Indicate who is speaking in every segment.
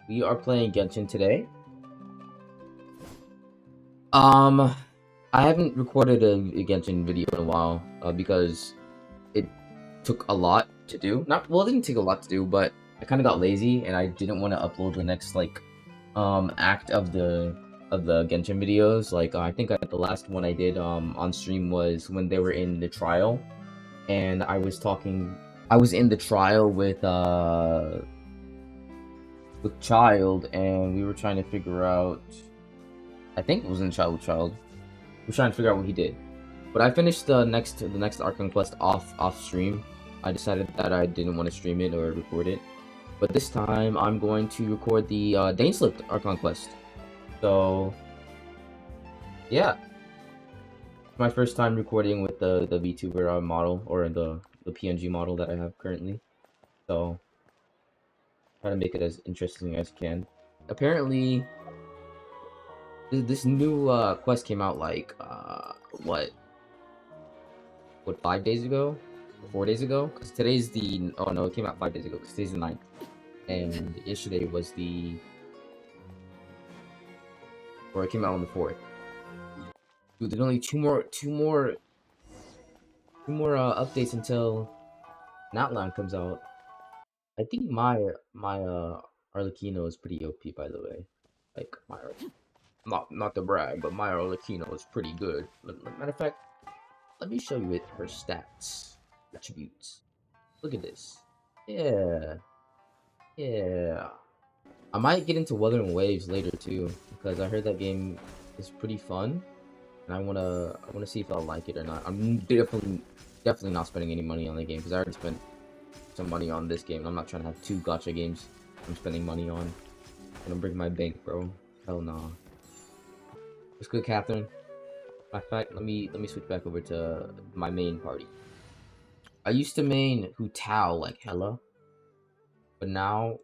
Speaker 1: We are playing Genshin today. I haven't recorded a Genshin video in a while because it took a lot to do. It didn't take a lot to do, but I kind of got lazy and I didn't want to upload the next act of the Genshin videos. I think the last one I did on stream was when they were in the trial, and I was in the trial with Child, and we were trying to figure out. I think it was in Child with Child. We're trying to figure out what he did. But I finished the next Archon quest off stream. I decided that I didn't want to stream it or record it. But this time I'm going to record the DAINSLEIF Archon quest. So yeah, it's my first time recording with the VTuber model, or the PNG model that I have currently. So try to make it as interesting as I can. Apparently, this new quest came out what 5 days ago, or 4 days ago, because today's the it came out 5 days ago because today's the 9th, and yesterday was it came out on the 4th. Dude, there's only two more updates until Natlan comes out. I think my Arlecchino is pretty OP, by the way. Like, my not to brag, but my Arlecchino is pretty good. Matter of fact, let me show you her stats, attributes. Look at this. Yeah. I might get into Wuthering Waves later too, because I heard that game is pretty fun, and I wanna see if I'll like it or not. I'm definitely not spending any money on the game, because I already spent some money on this game. I'm not trying to have 2 gacha games I'm spending money on. I'm gonna break my bank, bro. Hell nah. What's good, Catherine? Matter of fact, let me switch back over to my main party. I used to main Hu Tao like hella, but now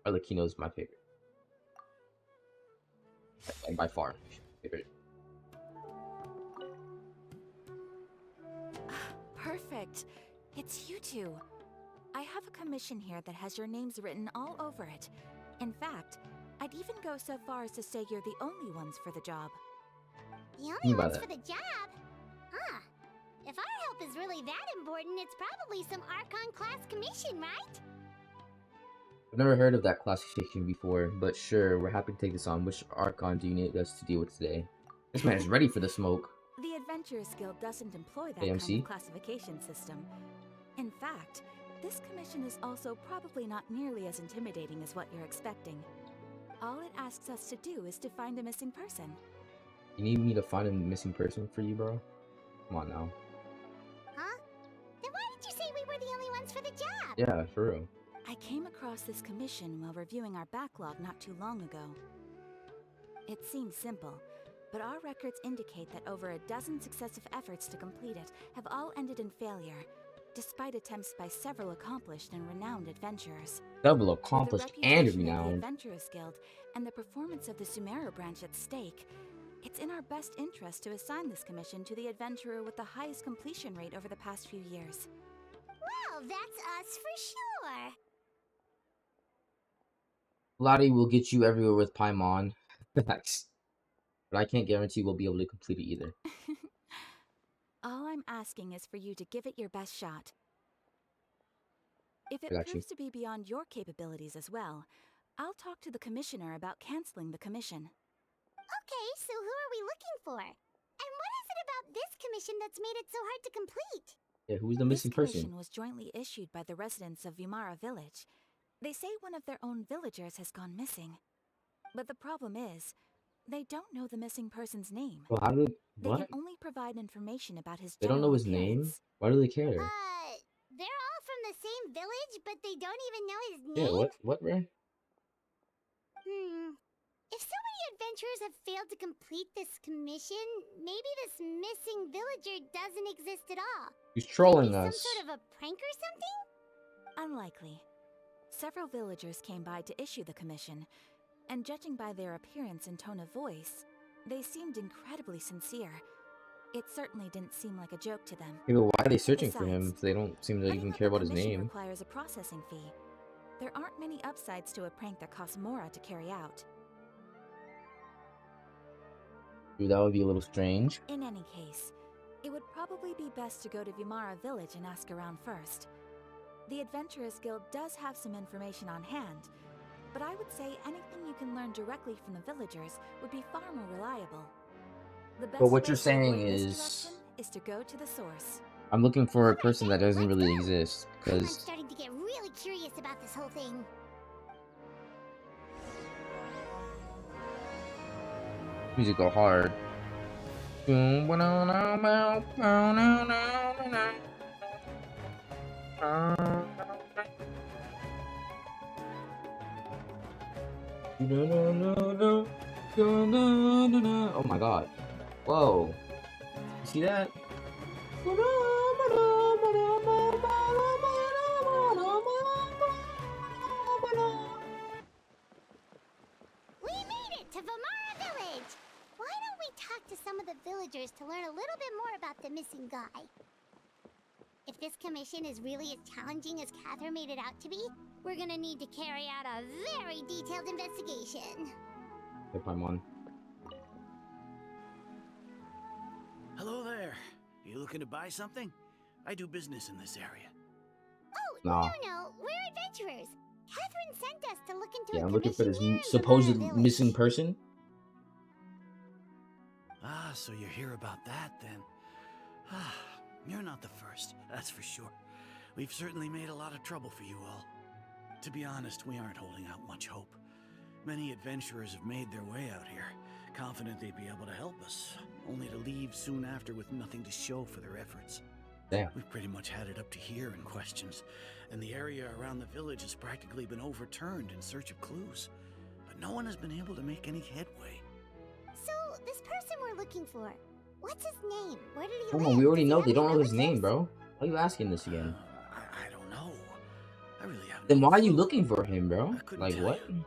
Speaker 1: Arlecchino is my favorite. By far, favorite.
Speaker 2: Perfect. It's you two. I have a commission here that has your names written all over it. In fact, I'd even go so far as to say you're the only ones for the job.
Speaker 3: The only ones for the job? Huh. If our help is really that important, it's probably some Archon class commission, right?
Speaker 1: I've never heard of that classification before, but sure, we're happy to take this on. Which Archon do you need us to deal with today? This man is ready for the smoke.
Speaker 2: The Adventurers Guild doesn't employ that kind of classification system. In fact, this commission is also probably not nearly as intimidating as what you're expecting. All it asks us to do is to find a missing person.
Speaker 1: You need me to find a missing person for you, bro? Come on now.
Speaker 3: Huh? Then why did you say we were the only ones for the job?
Speaker 1: Yeah, for real.
Speaker 2: I came across this commission while reviewing our backlog not too long ago. It seems simple, but our records indicate that over a dozen successive efforts to complete it have all ended in failure, despite attempts by several accomplished and renowned adventurers.
Speaker 1: Several accomplished and renowned.
Speaker 2: The Adventurers Guild and the performance of the Sumeru branch at stake, it's in our best interest to assign this commission to the adventurer with the highest completion rate over the past few years.
Speaker 3: Well, that's us for sure.
Speaker 1: Lottie will get you everywhere with Paimon. Thanks. But I can't guarantee we'll be able to complete it either.
Speaker 2: All I'm asking is for you to give it your best shot. If it proves to be beyond your capabilities as well, I'll talk to the commissioner about canceling the commission.
Speaker 3: Okay, so who are we looking for? And what is it about this commission that's made it so hard to complete?
Speaker 1: Yeah, who's the missing person?
Speaker 2: This commission was jointly issued by the residents of Vimara Village. They say one of their own villagers has gone missing. But the problem is, they don't know the missing person's name.
Speaker 1: Well, how did
Speaker 2: They can only provide information about his
Speaker 1: They don't know his name? Why do they care?
Speaker 3: They're all from the same village, but they don't even know his name?
Speaker 1: Yeah, what, Ray?
Speaker 3: If so many adventurers have failed to complete this commission, maybe this missing villager doesn't exist at all.
Speaker 1: He's trolling us.
Speaker 3: Some sort of a prank or something?
Speaker 2: Unlikely. Several villagers came by to issue the commission, and judging by their appearance and tone of voice, they seemed incredibly sincere. It certainly didn't seem like a joke to them.
Speaker 1: Yeah, but why are they searching for him if they don't seem to even care about his name?
Speaker 2: Requires a processing fee. There aren't many upsides to a prank that costs Mora to carry out.
Speaker 1: Dude, that would be a little strange.
Speaker 2: In any case, it would probably be best to go to Vimara village and ask around first. The Adventurers Guild does have some information on hand, but I would say anything you can learn directly from the villagers would be far more reliable. The best
Speaker 1: But what
Speaker 2: way
Speaker 1: you're
Speaker 2: to
Speaker 1: saying
Speaker 2: avoid this
Speaker 1: is,
Speaker 2: direction is to go to the source.
Speaker 1: I'm looking for a person that doesn't really exist,
Speaker 3: I'm
Speaker 1: because
Speaker 3: starting to get really curious about this whole thing.
Speaker 1: music go hard. Oh my god. Whoa. You see that?
Speaker 3: We made it to Vimara village! Why don't we talk to some of the villagers to learn a little bit more about the missing guy? If this commission is really as challenging as Catherine made it out to be, we're gonna need to carry out a very detailed investigation.
Speaker 1: Hey, Paimon.
Speaker 4: Hello there. You looking to buy something? I do business in this area.
Speaker 3: Oh,
Speaker 1: Nah.
Speaker 3: no, we're adventurers. Catherine sent us to look into
Speaker 1: Yeah,
Speaker 3: a
Speaker 1: I'm looking for
Speaker 3: commission
Speaker 1: this
Speaker 3: here in
Speaker 1: supposed
Speaker 3: Vimara village.
Speaker 1: missing person.
Speaker 4: Ah, so you're here about that then. Ah, you're not the first, that's for sure. We've certainly made a lot of trouble for you all. To be honest, we aren't holding out much hope. Many adventurers have made their way out here, confident they'd be able to help us, only to leave soon after with nothing to show for their efforts.
Speaker 1: Damn.
Speaker 4: We've pretty much had it up to here in questions, and the area around the village has practically been overturned in search of clues. But no one has been able to make any headway.
Speaker 3: So, this person we're looking for, what's his name? Where did he
Speaker 1: Come
Speaker 3: live?
Speaker 1: on, we already
Speaker 3: Does he
Speaker 1: know
Speaker 3: have
Speaker 1: they
Speaker 3: any
Speaker 1: don't know his
Speaker 3: relatives?
Speaker 1: name, bro. Why are you asking this again?
Speaker 4: I don't know. I really have
Speaker 1: Then
Speaker 4: no
Speaker 1: why are you
Speaker 4: clue.
Speaker 1: looking for him, bro?
Speaker 4: I couldn't
Speaker 1: Like
Speaker 4: tell
Speaker 1: what?
Speaker 4: you.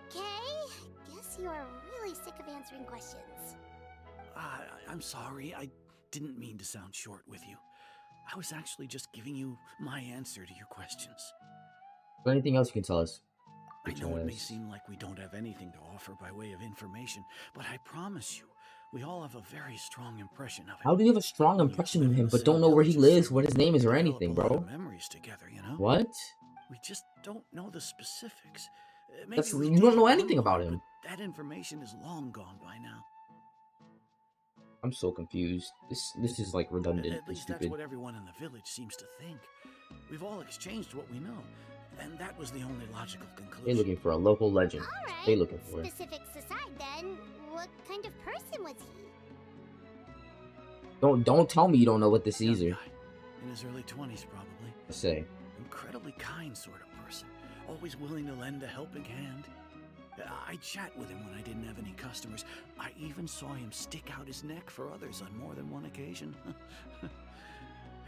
Speaker 3: Okay, guess you are really sick of answering questions.
Speaker 4: I'm sorry. I didn't mean to sound short with you. I was actually just giving you my answer to your questions.
Speaker 1: Is there anything else you can tell us?
Speaker 4: I know it may
Speaker 1: Because-
Speaker 4: seem like we don't have anything to offer by way of information, but I promise you, we all have a very strong impression of him.
Speaker 1: How do you have a strong
Speaker 4: When you
Speaker 1: impression
Speaker 4: live
Speaker 1: of
Speaker 4: in
Speaker 1: him
Speaker 4: the
Speaker 1: but
Speaker 4: same
Speaker 1: don't know where he
Speaker 4: village as
Speaker 1: lives,
Speaker 4: someone,
Speaker 1: what his name is, or
Speaker 4: develop
Speaker 1: anything,
Speaker 4: a lot
Speaker 1: bro?
Speaker 4: of memories together, you know?
Speaker 1: What?
Speaker 4: We just don't know the specifics. Maybe
Speaker 1: That's,
Speaker 4: we
Speaker 1: you don't
Speaker 4: did
Speaker 1: know
Speaker 4: at
Speaker 1: anything
Speaker 4: one
Speaker 1: about
Speaker 4: point,
Speaker 1: him.
Speaker 4: but that information is long gone by now.
Speaker 1: I'm so confused. This is like redundant
Speaker 4: At
Speaker 1: and
Speaker 4: least that's
Speaker 1: stupid.
Speaker 4: what everyone in the village seems to think. We've all exchanged what we know, and that was the only logical conclusion.
Speaker 1: They're looking for a local legend.
Speaker 3: Alright,
Speaker 1: They looking for it.
Speaker 3: specifics aside then, what kind of person was he?
Speaker 1: Don't tell me you don't know what this is
Speaker 4: Young
Speaker 1: either.
Speaker 4: guy, in his early 20s probably.
Speaker 1: I say.
Speaker 4: Incredibly kind sort of person, always willing to lend a helping hand. I'd chat with him when I didn't have any customers. I even saw him stick out his neck for others on more than one occasion.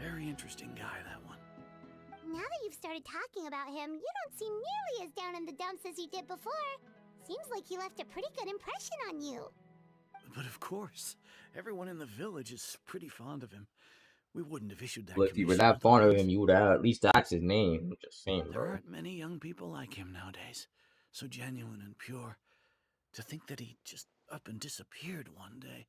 Speaker 4: Very interesting guy, that one.
Speaker 3: Now that you've started talking about him, you don't seem nearly as down in the dumps as you did before. Seems like he left a pretty good impression on you.
Speaker 4: But of course, everyone in the village is pretty fond of him. We wouldn't have issued that
Speaker 1: Well, if you were
Speaker 4: commission
Speaker 1: that fond of
Speaker 4: otherwise.
Speaker 1: him, you would have at least asked his name. I'm just saying,
Speaker 4: There
Speaker 1: bro.
Speaker 4: aren't many young people like him nowadays. So genuine and pure. To think that he just up and disappeared one day.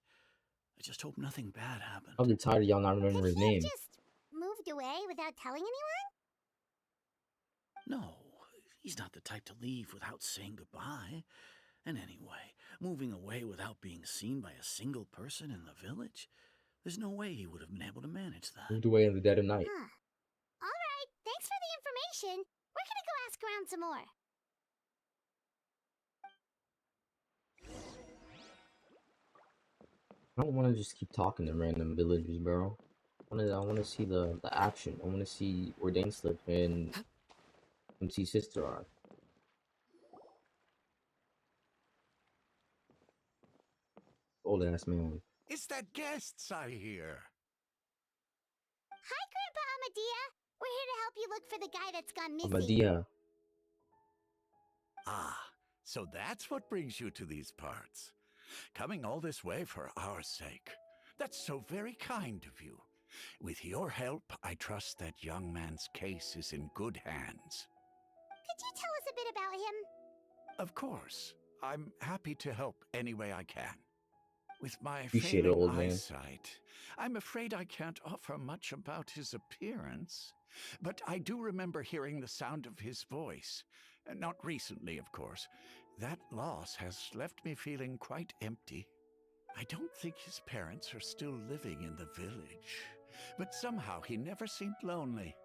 Speaker 4: I just hope nothing bad happened.
Speaker 1: Probably tired of y'all not remembering his
Speaker 3: Could he
Speaker 1: name.
Speaker 3: have just moved away without telling anyone?
Speaker 4: No, he's not the type to leave without saying goodbye. And anyway, moving away without being seen by a single person in the village? There's no way he would have been able to manage that.
Speaker 1: Moved away in the dead of night.
Speaker 3: Huh. Alright, thanks for the information. We're gonna go ask around some more.
Speaker 1: I don't want to just keep talking to random villagers, bro. I want to see the action. I want to see where DAINSLEIF and MC Sister are. Old ass man.
Speaker 5: It's that guests I hear.
Speaker 3: Hi, Grandpa Amadea. We're here to help you look for the guy that's gone missing.
Speaker 1: Amadea.
Speaker 5: Ah, so that's what brings you to these parts. Coming all this way for our sake. That's so very kind of you. With your help, I trust that young man's case is in good hands.
Speaker 3: Could you tell us a bit about him?
Speaker 5: Of course. I'm happy to help any way I can. With my
Speaker 1: Appreciate it,
Speaker 5: failing
Speaker 1: old man.
Speaker 5: eyesight, I'm afraid I can't offer much about his appearance. But I do remember hearing the sound of his voice. Not recently, of course. That loss has left me feeling quite empty. I don't think his parents are still living in the village, but somehow he never seemed lonely.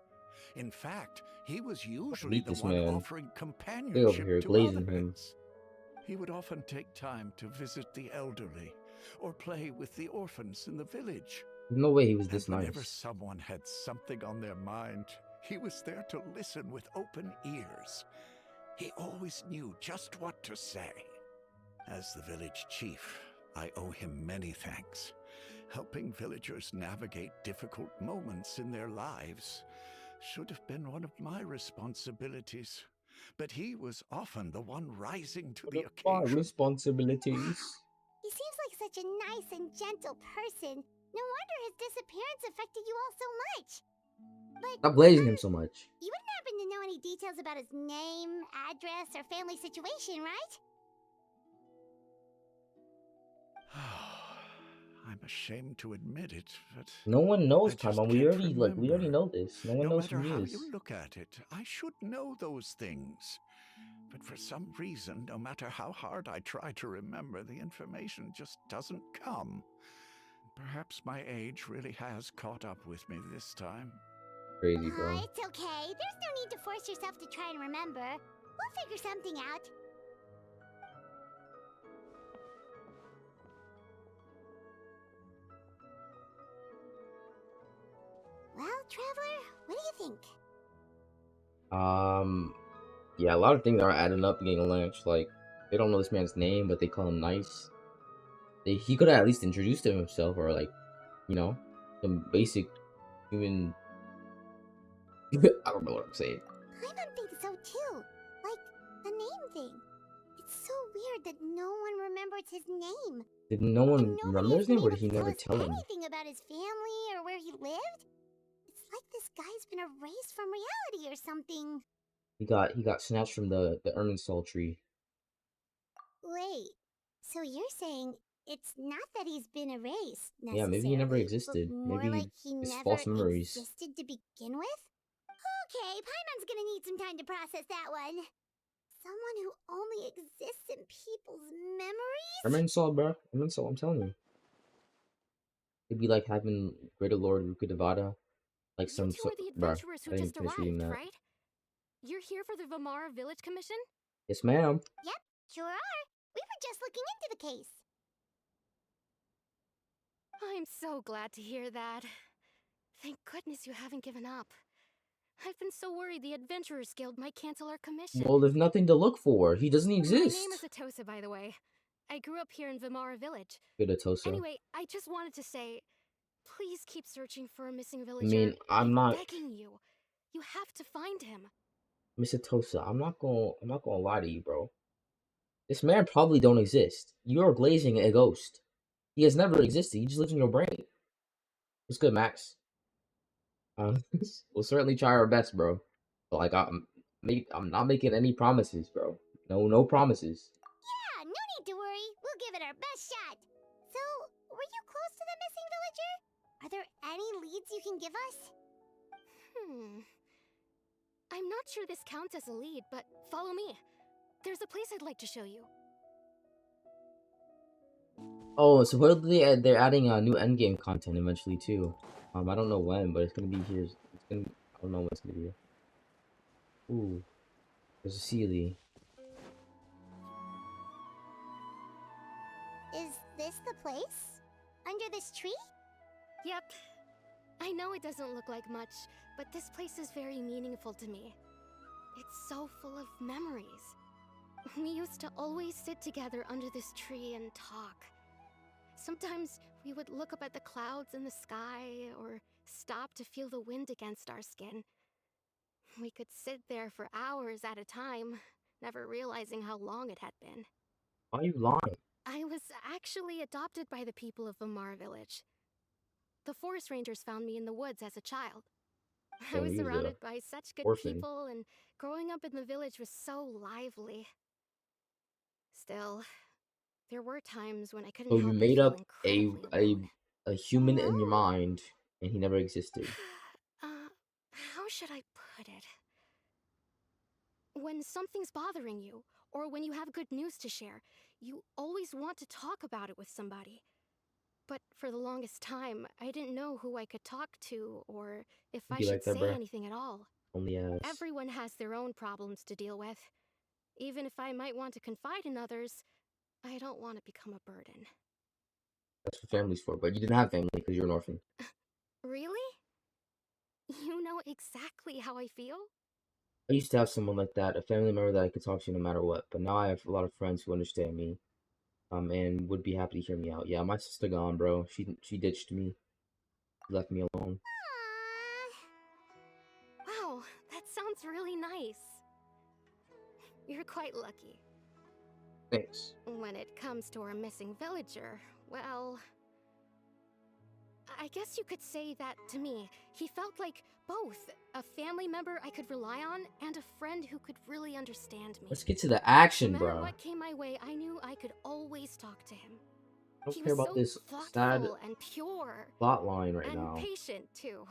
Speaker 5: In fact, he was usually
Speaker 1: Meet
Speaker 5: the
Speaker 1: this
Speaker 5: one
Speaker 1: man.
Speaker 5: offering
Speaker 1: Stay over
Speaker 5: companionship
Speaker 1: here,
Speaker 5: to
Speaker 1: glazing him.
Speaker 5: others. He would often take time to visit the elderly or play with the orphans in the village.
Speaker 1: There's no way he was
Speaker 5: And
Speaker 1: this
Speaker 5: whenever
Speaker 1: nice.
Speaker 5: someone had something on their mind, he was there to listen with open ears. He always knew just what to say. As the village chief, I owe him many thanks. Helping villagers navigate difficult moments in their lives should have been one of my responsibilities. But he was often the one rising to the occasion.
Speaker 1: Responsibilities.
Speaker 3: He seems like such a nice and gentle person. No wonder his disappearance affected you all so much. But
Speaker 1: Stop glazing him so much.
Speaker 3: you wouldn't happen to know any details about his name, address, or family situation, right?
Speaker 5: I'm ashamed to admit it, but
Speaker 1: No one knows,
Speaker 5: I just
Speaker 1: Paimon.
Speaker 5: can't
Speaker 1: We already
Speaker 5: remember.
Speaker 1: know this. No one
Speaker 5: No
Speaker 1: knows who
Speaker 5: matter
Speaker 1: he
Speaker 5: how
Speaker 1: is.
Speaker 5: you look at it, I should know those things. But for some reason, no matter how hard I try to remember, the information just doesn't come. Perhaps my age really has caught up with me this time.
Speaker 1: Crazy, bro.
Speaker 3: It's okay. There's no need to force yourself to try and remember. We'll figure something out. Well, Traveler, what do you think?
Speaker 1: Yeah, a lot of things are adding up, getting lynched. Like, they don't know this man's name, but they call him nice. He could have at least introduced himself, or like, you know, some basic human. I don't know what I'm saying.
Speaker 3: Paimon thinks so too. Like, the name thing. It's so weird that no one remembers his name.
Speaker 1: Did no one
Speaker 3: And
Speaker 1: remember
Speaker 3: nobody
Speaker 1: his
Speaker 3: has
Speaker 1: name, or
Speaker 3: been
Speaker 1: did he
Speaker 3: able to
Speaker 1: never
Speaker 3: tell
Speaker 1: tell
Speaker 3: us
Speaker 1: him?
Speaker 3: anything about his family or where he lived. It's like this guy's been erased from reality or something.
Speaker 1: He got snatched from the Irminsul tree.
Speaker 3: Wait, so you're saying it's not that he's been erased necessarily,
Speaker 1: Yeah, maybe he never
Speaker 3: but
Speaker 1: existed.
Speaker 3: more
Speaker 1: Maybe
Speaker 3: like he
Speaker 1: it's
Speaker 3: never
Speaker 1: false memories.
Speaker 3: existed to begin with? Okay, Paimon's gonna need some time to process that one. Someone who only exists in people's memories?
Speaker 1: Irminsul, bro. Irminsul, I'm telling you. It'd be like having Greater Lord Rukadevada, like
Speaker 6: You two are the
Speaker 1: bruh,
Speaker 6: adventurers
Speaker 1: I
Speaker 6: who
Speaker 1: didn't
Speaker 6: just
Speaker 1: finish reading
Speaker 6: arrived,
Speaker 1: that.
Speaker 6: right? You're here for the Vamara Village Commission?
Speaker 1: Yes, ma'am.
Speaker 3: Yep, sure are. We were just looking into the case.
Speaker 6: I'm so glad to hear that. Thank goodness you haven't given up. I've been so worried the Adventurers Guild might cancel our commission.
Speaker 1: Well, there's nothing to look for. He doesn't
Speaker 6: My
Speaker 1: exist.
Speaker 6: name is Atosa, by the way. I grew up here in Vamara Village.
Speaker 1: Good Atosa.
Speaker 6: Anyway, I just wanted to say, please keep searching for a missing villager.
Speaker 1: I mean, I'm not
Speaker 6: begging you. You have to find him.
Speaker 1: Miss Atosa. I'm not gonna lie to you, bro. This man probably don't exist. You're glazing a ghost. He has never existed. He just lives in your brain. What's good, Max? We'll certainly try our best, bro. But like, I'm not making any promises, bro. No promises.
Speaker 3: Yeah, no need to worry. We'll give it our best shot. So, were you close to the missing villager? Are there any leads you can give us?
Speaker 6: I'm not sure this counts as a lead, but follow me. There's a place I'd like to show you.
Speaker 1: Oh, supposedly they're adding new endgame content eventually too. I don't know when, but it's gonna be here. I don't know when it's gonna be here. Ooh, there's a Sealy.
Speaker 3: Is this the place? Under this tree?
Speaker 6: Yep. I know it doesn't look like much, but this place is very meaningful to me. It's so full of memories. We used to always sit together under this tree and talk. Sometimes we would look up at the clouds in the sky, or stop to feel the wind against our skin. We could sit there for hours at a time, never realizing how long it had been.
Speaker 1: Why are you lying?
Speaker 6: I was actually adopted by the people of Vamara Village. The forest rangers found me in the woods as a child. I
Speaker 1: So
Speaker 6: was
Speaker 1: he was a
Speaker 6: surrounded by such good
Speaker 1: orphan.
Speaker 6: people, and growing up in the village was so lively. Still, there were times when I couldn't
Speaker 1: So you
Speaker 6: help but
Speaker 1: made
Speaker 6: feel
Speaker 1: up
Speaker 6: incredibly alone.
Speaker 1: a human in your
Speaker 3: Whoa!
Speaker 1: mind, and he never existed.
Speaker 6: uh, how should I put it? When something's bothering you, or when you have good news to share, you always want to talk about it with somebody. But for the longest time, I didn't know who I could talk to, or if I
Speaker 1: Be
Speaker 6: should
Speaker 1: like that,
Speaker 6: say
Speaker 1: bruh.
Speaker 6: anything at all.
Speaker 1: Only ass.
Speaker 6: Everyone has their own problems to deal with. Even if I might want to confide in others, I don't want to become a burden.
Speaker 1: That's what family's for. But you didn't have family because you're an orphan.
Speaker 6: Really? You know exactly how I feel?
Speaker 1: I used to have someone like that, a family member that I could talk to no matter what. But now I have a lot of friends who understand me, and would be happy to hear me out. Yeah, my sister gone, bro. She ditched me, left me alone.
Speaker 6: Wow, that sounds really nice. You're quite lucky.
Speaker 1: Thanks.
Speaker 6: When it comes to our missing villager, well, I guess you could say that to me. He felt like both a family member I could rely on and a friend who could really understand me.
Speaker 1: Let's get to the
Speaker 6: No
Speaker 1: action,
Speaker 6: matter
Speaker 1: bro.
Speaker 6: what came my way, I knew I could always talk to him.
Speaker 1: I don't
Speaker 6: He
Speaker 1: care
Speaker 6: was
Speaker 1: about
Speaker 6: so
Speaker 1: this sad
Speaker 6: thoughtful and pure,
Speaker 1: plot line right
Speaker 6: and
Speaker 1: now.
Speaker 6: patient too.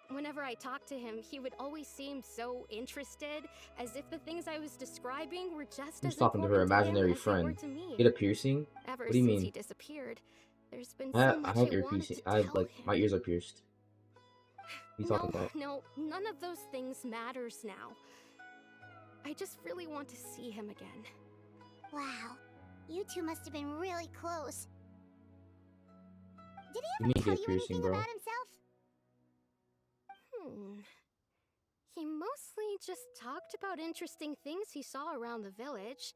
Speaker 6: Whenever I talked to him, he would always seem so interested, as if the things I was describing were just
Speaker 1: Who's
Speaker 6: as
Speaker 1: talking to her
Speaker 6: important to him
Speaker 1: imaginary
Speaker 6: as they were
Speaker 1: friend?
Speaker 6: to me.
Speaker 1: Get a piercing?
Speaker 6: Ever
Speaker 1: What do you
Speaker 6: since
Speaker 1: mean?
Speaker 6: he disappeared, there's been
Speaker 1: I
Speaker 6: so
Speaker 1: have, I
Speaker 6: much
Speaker 1: have
Speaker 6: I
Speaker 1: ear
Speaker 6: wanted
Speaker 1: piercing.
Speaker 6: to
Speaker 1: I have,
Speaker 6: tell
Speaker 1: like,
Speaker 6: him.
Speaker 1: my ears are pierced. What are you talking
Speaker 6: No,
Speaker 1: about?
Speaker 6: no, none of those things matters now. I just really want to see him again.
Speaker 3: Wow, you two must have been really close. Did
Speaker 1: You
Speaker 3: he
Speaker 1: mean
Speaker 3: ever tell
Speaker 1: get a
Speaker 3: you
Speaker 1: piercing,
Speaker 3: anything
Speaker 1: bro?
Speaker 3: about himself?
Speaker 6: He mostly just talked about interesting things he saw around the village.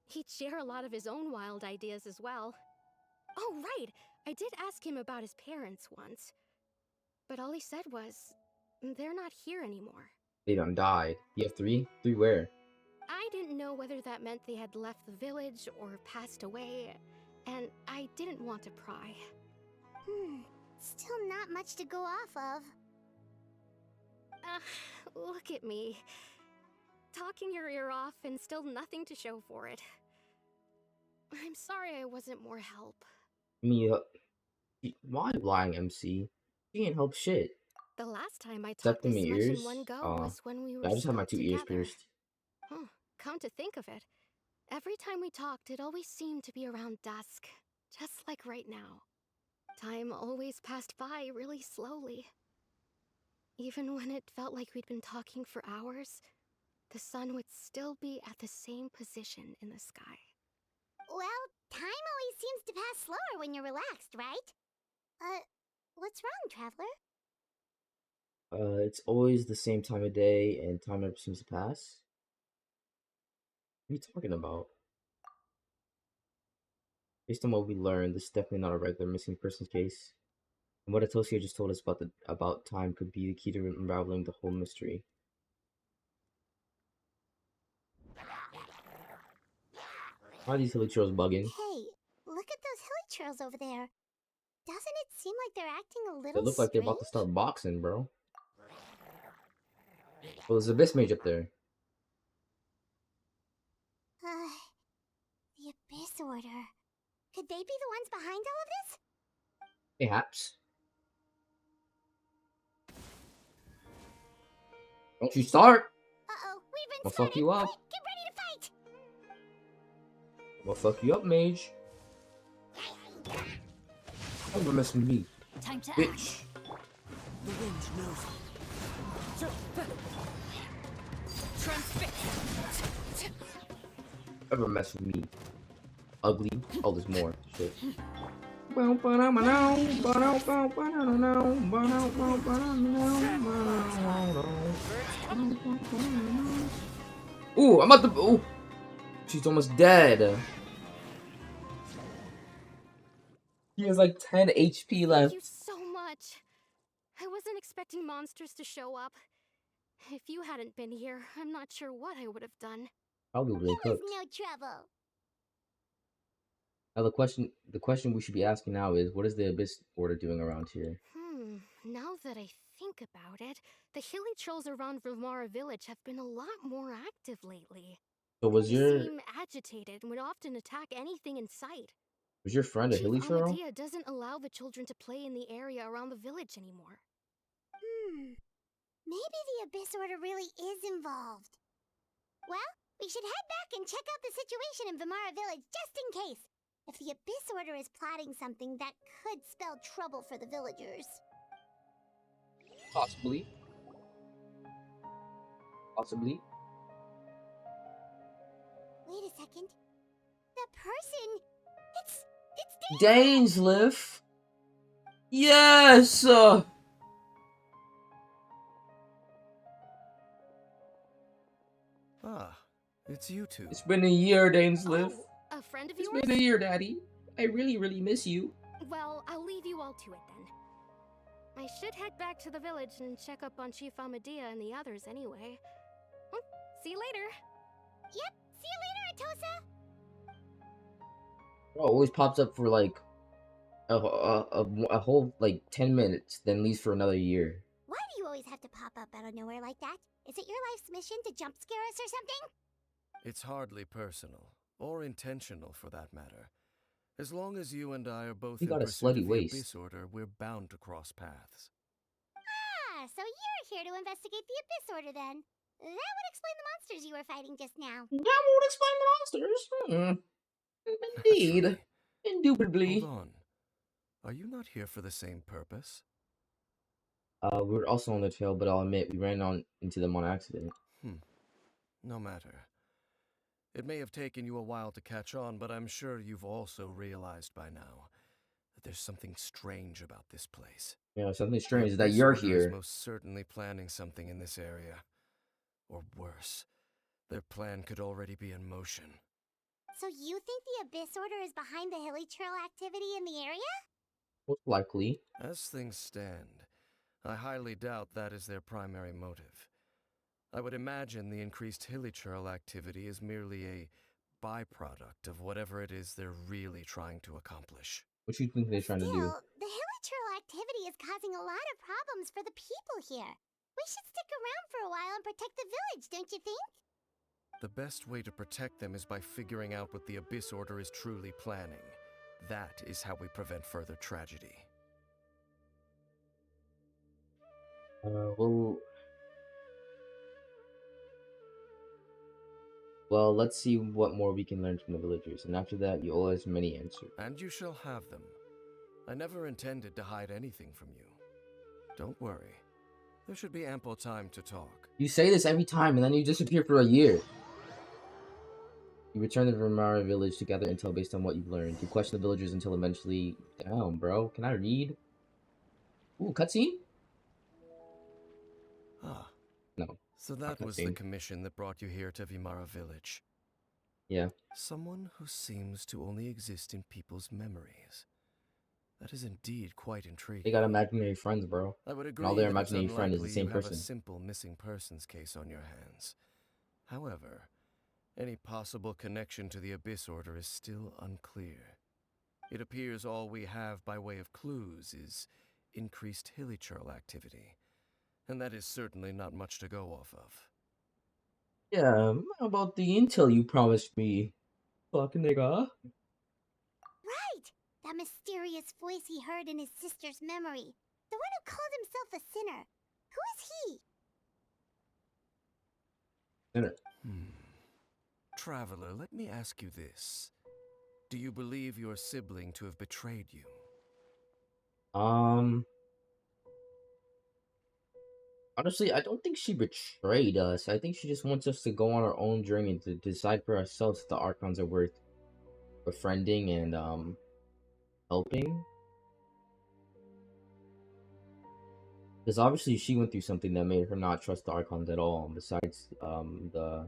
Speaker 6: He'd share a lot of his own wild ideas as well. Oh, right! I did ask him about his parents once. But all he said was, they're not here anymore.
Speaker 1: They done died. You have three? Three where?
Speaker 6: I didn't know whether that meant they had left the village or passed away, and I didn't want to pry.
Speaker 3: Still not much to go off of.
Speaker 6: Look at me. Talking your ear off and still nothing to show for it. I'm sorry I wasn't more help.
Speaker 1: I mean, why lying, MC? She ain't help shit.
Speaker 6: The last time I
Speaker 1: Except
Speaker 6: talked
Speaker 1: for my
Speaker 6: this much in
Speaker 1: ears.
Speaker 6: one go was when we were
Speaker 1: I just have my
Speaker 6: still
Speaker 1: 2 ears
Speaker 6: together.
Speaker 1: pierced.
Speaker 6: Huh, come to think of it, every time we talked, it always seemed to be around dusk, just like right now. Time always passed by really slowly. Even when it felt like we'd been talking for hours, the sun would still be at the same position in the sky.
Speaker 3: Well, time always seems to pass slower when you're relaxed, right? What's wrong, Traveler?
Speaker 1: It's always the same time of day, and time never seems to pass. What are you talking about? Based on what we learned, this is definitely not a regular missing persons case. And what Atosia just told us about time could be the key to unraveling the whole mystery. Why are these hilly trolls bugging?
Speaker 3: Hey, look at those hilly churls over there. Doesn't it seem like they're acting a
Speaker 1: They
Speaker 3: little
Speaker 1: look like they're
Speaker 3: strange?
Speaker 1: about to start boxing, bro. Well, there's a Abyss Mage up there.
Speaker 3: The Abyss Order. Could they be the ones behind all of this?
Speaker 1: Perhaps. Don't you start!
Speaker 3: Uh-oh, we've been
Speaker 1: I'll
Speaker 3: spotted!
Speaker 1: fuck you up.
Speaker 3: Quick, get ready to fight!
Speaker 1: I'll fuck you up, Mage. Don't mess with me,
Speaker 2: Time to
Speaker 1: bitch.
Speaker 7: The wind knows it. Transfix.
Speaker 1: Ever mess with me, ugly. Oh, there's more shit. Ooh, I'm about to. Ooh, she's almost dead. He has like 10 HP left.
Speaker 6: Thank you so much. I wasn't expecting monsters to show up. If you hadn't been here, I'm not sure what I would have done.
Speaker 1: Probably would have
Speaker 3: It
Speaker 1: been
Speaker 3: was
Speaker 1: cooked.
Speaker 3: no trouble.
Speaker 1: Now the question we should be asking now is, what is the Abyss Order doing around here?
Speaker 6: Now that I think about it, the hilly trolls around Vimara village have been a lot more active lately.
Speaker 1: So
Speaker 6: They seem agitated and would often attack anything in sight.
Speaker 1: was your friend a
Speaker 6: Chief
Speaker 1: hilly troll?
Speaker 6: Amadea doesn't allow the children to play in the area around the village anymore.
Speaker 3: Maybe the Abyss Order really is involved. Well, we should head back and check out the situation in Vimara village just in case. If the Abyss Order is plotting something that could spell trouble for the villagers.
Speaker 1: Possibly. Possibly.
Speaker 3: Wait a second. The person... It's
Speaker 1: DAINSLEIF. Yes.
Speaker 8: Ah, it's you two.
Speaker 1: It's been a year, DAINSLEIF.
Speaker 6: Oh, a friend of
Speaker 1: It's
Speaker 6: yours?
Speaker 1: been a year, Daddy. I really, really miss you.
Speaker 6: Well, I'll leave you all to it then. I should head back to the village and check up on Chief Amadea and the others anyway. Well, see you later.
Speaker 3: Yep, see you later, Atosa!
Speaker 1: Oh, always pops up for like a whole like 10 minutes, then leaves for another year.
Speaker 3: Why do you always have to pop up out of nowhere like that? Is it your life's mission to jump scare us or something?
Speaker 8: It's hardly personal, or intentional for that matter. As long as you and I are both
Speaker 1: You
Speaker 8: in
Speaker 1: got a
Speaker 8: pursuit
Speaker 1: slutty
Speaker 8: of the
Speaker 1: waist.
Speaker 8: Abyss Order, we're bound to cross paths.
Speaker 3: Ah, so you're here to investigate the Abyss Order then. That would explain the monsters you were fighting just now.
Speaker 1: That won't explain the monsters. Indeed.
Speaker 8: Naturally.
Speaker 1: Indubitably.
Speaker 8: Hold on. Are you not here for the same purpose?
Speaker 1: We were also on the trail, but I'll admit we ran into them on accident.
Speaker 8: No matter. It may have taken you a while to catch on, but I'm sure you've also realized by now that there's something strange about this place.
Speaker 1: Yeah, something strange is
Speaker 8: The
Speaker 1: that you're
Speaker 8: Abyss Order is
Speaker 1: here.
Speaker 8: most certainly planning something in this area. Or worse, their plan could already be in motion.
Speaker 3: So you think the Abyss Order is behind the hilly trail activity in the area?
Speaker 1: Most likely.
Speaker 8: As things stand, I highly doubt that is their primary motive. I would imagine the increased hilly trail activity is merely a byproduct of whatever it is they're really trying to accomplish.
Speaker 1: What you think they're trying to do?
Speaker 3: Still, the hilly trail activity is causing a lot of problems for the people here. We should stick around for a while and protect the village, don't you think?
Speaker 8: The best way to protect them is by figuring out what the Abyss Order is truly planning. That is how we prevent further tragedy.
Speaker 1: Well, let's see what more we can learn from the villagers, and after that, you owe us many answers.
Speaker 8: And you shall have them. I never intended to hide anything from you. Don't worry. There should be ample time to talk.
Speaker 1: You say this every time, and then you disappear for a year. You return to the Vimara village to gather intel based on what you've learned. You question the villagers until eventually... Damn, bro. Can I read? Ooh, cutscene?
Speaker 8: Ah.
Speaker 1: No.
Speaker 8: So that was the commission that brought you here to Vimara village.
Speaker 1: Yeah.
Speaker 8: Someone who seems to only exist in people's memories. That is indeed quite intriguing.
Speaker 1: They got imaginary friends, bro.
Speaker 8: I would agree
Speaker 1: And all their
Speaker 8: that it's
Speaker 1: imaginary friend is the
Speaker 8: unlikely
Speaker 1: same
Speaker 8: you have
Speaker 1: person.
Speaker 8: a simple missing persons case on your hands. However, any possible connection to the Abyss Order is still unclear. It appears all we have by way of clues is increased hilly trail activity, and that is certainly not much to go off of.
Speaker 1: Yeah, how about the intel you promised me? Fucking nigga.
Speaker 3: Right! That mysterious voice he heard in his sister's memory. The one who called himself a sinner. Who is he?
Speaker 1: Sinner.
Speaker 8: Traveler, let me ask you this. Do you believe your sibling to have betrayed you?
Speaker 1: Honestly, I don't think she betrayed us. I think she just wants us to go on our own journey to decide for ourselves if the Archons are worth befriending and helping. Because obviously she went through something that made her not trust the Archons at all. Besides the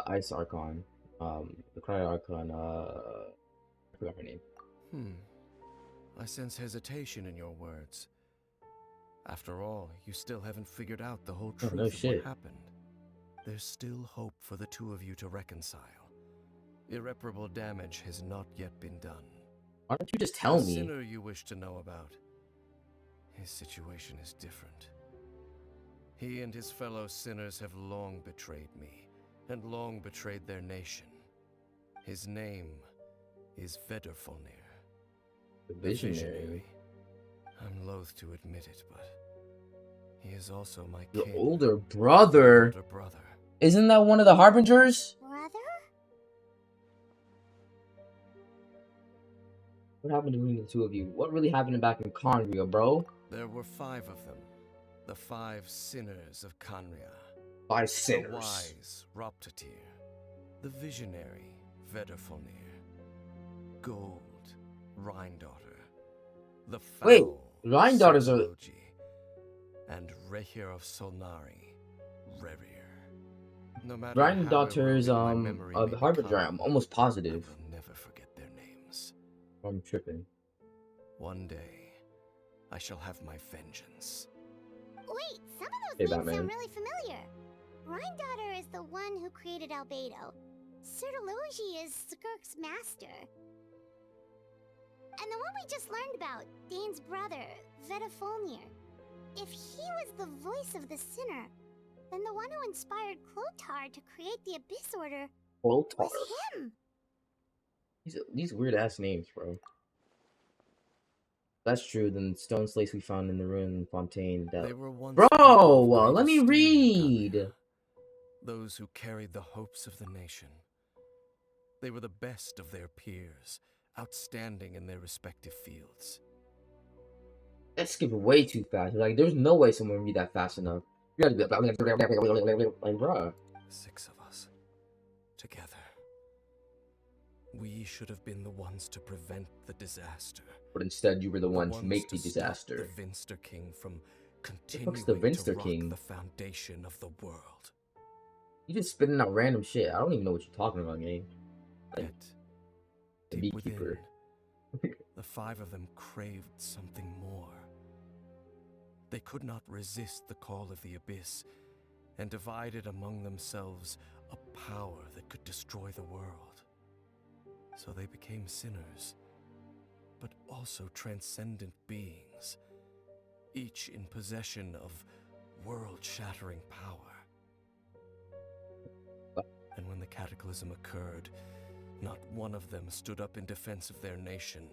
Speaker 1: Ice Archon, the Cryo Archon, I forgot her name.
Speaker 8: I sense hesitation in your words. After all, you still haven't figured out the whole truth of what happened. There's still hope for the two of you to reconcile. Irreparable damage has not yet been done.
Speaker 1: Why don't you just tell
Speaker 8: the
Speaker 1: me?
Speaker 8: sinner you wish to know about. his situation is different. He and his fellow sinners have long betrayed me, and long betrayed their nation. His name is Vedderfolnir.
Speaker 1: The visionary.
Speaker 8: I'm loath to admit it, but he is also my
Speaker 1: Your
Speaker 8: kin.
Speaker 1: older brother.
Speaker 8: Older brother.
Speaker 1: Isn't that one of the harbingers?
Speaker 3: Brother?
Speaker 1: What happened between the two of you? What really happened back in Conria, bro?
Speaker 8: There were 5 of them. The 5 sinners of Conria.
Speaker 1: 5
Speaker 8: The
Speaker 1: sinners.
Speaker 8: wise Roptatir. The visionary Vedderfolnir. Gold Rhindaughter. The foul
Speaker 1: Wait, Rheindaughters are-
Speaker 8: Solologi, and Rehir of Solnari, Rerir. No matter
Speaker 1: Ryan
Speaker 8: how
Speaker 1: daughter's
Speaker 8: eroded my memory
Speaker 1: a
Speaker 8: may
Speaker 1: harbinger.
Speaker 8: become,
Speaker 1: I'm almost
Speaker 8: I
Speaker 1: positive.
Speaker 8: will never forget their names.
Speaker 1: I'm tripping.
Speaker 8: One day, I shall have my vengeance.
Speaker 3: Wait, some of those
Speaker 1: Hey,
Speaker 3: names
Speaker 1: Batman.
Speaker 3: sound really familiar. Rhindaughter is the one who created Albedo. Sertologi is Skirk's master. And the one we just learned about, Dane's brother, Vedderfolnir. If he was the voice of the sinner, then the one who inspired Clotar to create the Abyss Order
Speaker 1: Clotar.
Speaker 3: was him.
Speaker 1: These weird ass names, bro. That's true. Then stone slates we found in the ruin in Fontaine.
Speaker 8: They
Speaker 1: That
Speaker 8: were once
Speaker 1: bro,
Speaker 8: people of great
Speaker 1: let me
Speaker 8: esteem in
Speaker 1: read.
Speaker 8: Conria, those who carried the hopes of the nation. They were the best of their peers, outstanding in their respective fields.
Speaker 1: That's skipping way too fast. Like, there's no way someone would read that fast enough. You gotta be like, bruh.
Speaker 8: 6 of us, together. We should have been the ones to prevent the disaster.
Speaker 1: But instead, you were the one to
Speaker 8: ones
Speaker 1: make the
Speaker 8: stop
Speaker 1: disaster.
Speaker 8: the Vinster King from
Speaker 1: fuck's
Speaker 8: continuing
Speaker 1: the
Speaker 8: to
Speaker 1: Vinster
Speaker 8: rock
Speaker 1: King?
Speaker 8: the foundation of the world.
Speaker 1: You just spitting out random shit. I don't even know what you're talking about, gang. Like,
Speaker 8: Yet,
Speaker 1: the
Speaker 8: deep
Speaker 1: beekeeper.
Speaker 8: within, the 5 of them craved something more. They could not resist the call of the Abyss, and divided among themselves a power that could destroy the world. So they became sinners, but also transcendent beings, each in possession of world-shattering power. And when the cataclysm occurred, not one of them stood up in defense of their nation.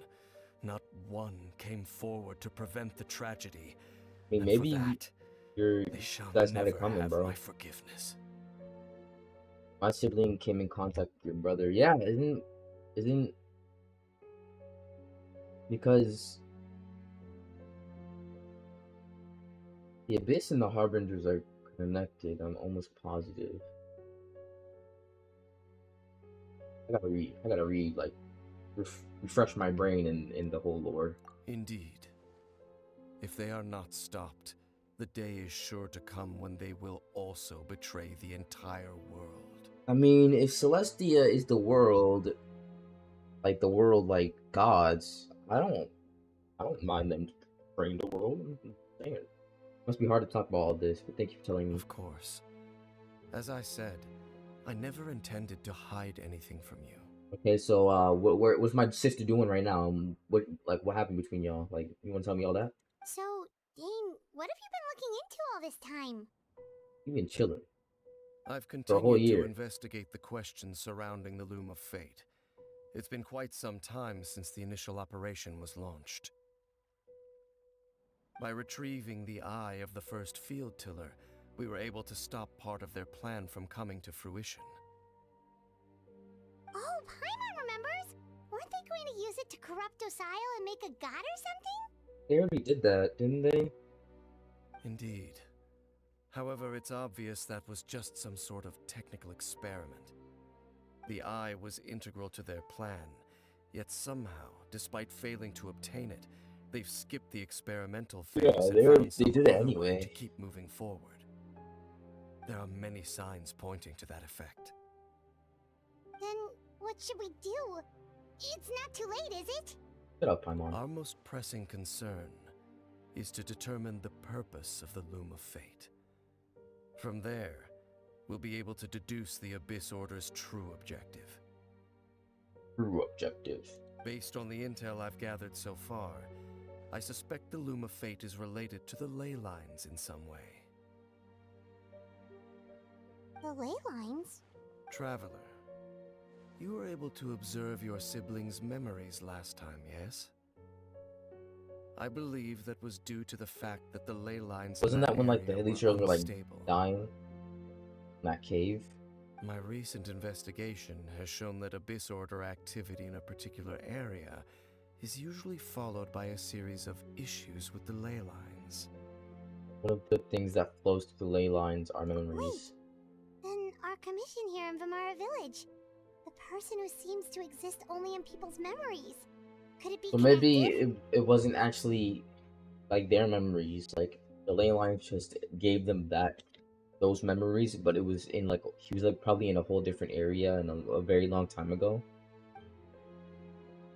Speaker 8: Not one came forward to prevent the tragedy.
Speaker 1: I mean,
Speaker 8: And
Speaker 1: maybe
Speaker 8: for that,
Speaker 1: you
Speaker 8: they shall
Speaker 1: guys had
Speaker 8: never
Speaker 1: it coming,
Speaker 8: have
Speaker 1: bro.
Speaker 8: my forgiveness.
Speaker 1: My sibling came in contact with your brother. Yeah, isn't because the Abyss and the Harbingers are connected. I'm almost positive. I gotta read, like, refresh my brain in the whole lore.
Speaker 8: Indeed. If they are not stopped, the day is sure to come when they will also betray the entire world.
Speaker 1: I mean, if Celestia is the world, like gods, I don't mind them praying the world. Dang it. Must be hard to talk about all this, but thank you for telling me.
Speaker 8: Of course. As I said, I never intended to hide anything from you.
Speaker 1: Okay, so what's my sister doing right now? What happened between y'all? Like, you want to tell me all that?
Speaker 3: So, Dane, what have you been looking into all this time?
Speaker 1: You've been chilling.
Speaker 8: I've
Speaker 1: For a whole
Speaker 8: continued to
Speaker 1: year.
Speaker 8: investigate the questions surrounding the Loom of Fate. It's been quite some time since the initial operation was launched. By retrieving the eye of the first field tiller, we were able to stop part of their plan from coming to fruition.
Speaker 3: Oh, Paimon remembers! Weren't they going to use it to corrupt Osial and make a god or something?
Speaker 1: They already did that, didn't they?
Speaker 8: Indeed. However, it's obvious that was just some sort of technical experiment. The eye was integral to their plan, yet somehow, despite failing to obtain it, they've skipped the experimental phase
Speaker 1: Yeah,
Speaker 8: and
Speaker 1: they
Speaker 8: found some
Speaker 1: did it
Speaker 8: other way
Speaker 1: anyway.
Speaker 8: to keep moving forward. There are many signs pointing to that effect.
Speaker 3: Then, what should we do? It's not too late, is it?
Speaker 1: Shut up, Paimon.
Speaker 8: Our most pressing concern is to determine the purpose of the Loom of Fate. From there, we'll be able to deduce the Abyss Order's true objective.
Speaker 1: True objective.
Speaker 8: Based on the intel I've gathered so far, I suspect the Loom of Fate is related to the ley lines in some way.
Speaker 3: The ley lines?
Speaker 8: Traveler, you were able to observe your siblings' memories last time, yes? I believe that was due to the fact that the ley lines
Speaker 1: Wasn't that when like the
Speaker 8: area
Speaker 1: Haley
Speaker 8: were
Speaker 1: were like
Speaker 8: unstable.
Speaker 1: dying in that cave?
Speaker 8: My recent investigation has shown that Abyss Order activity in a particular area is usually followed by a series of issues with the ley lines.
Speaker 1: One of the things that flows through the ley lines are memories.
Speaker 3: Then our commission here in Vamara Village. The person who seems to exist only in people's memories. Could it be
Speaker 1: So maybe
Speaker 3: connected?
Speaker 1: it wasn't actually like their memories. Like the ley lines just gave them those memories, but it was in like he was like probably in a whole different area and a very long time ago.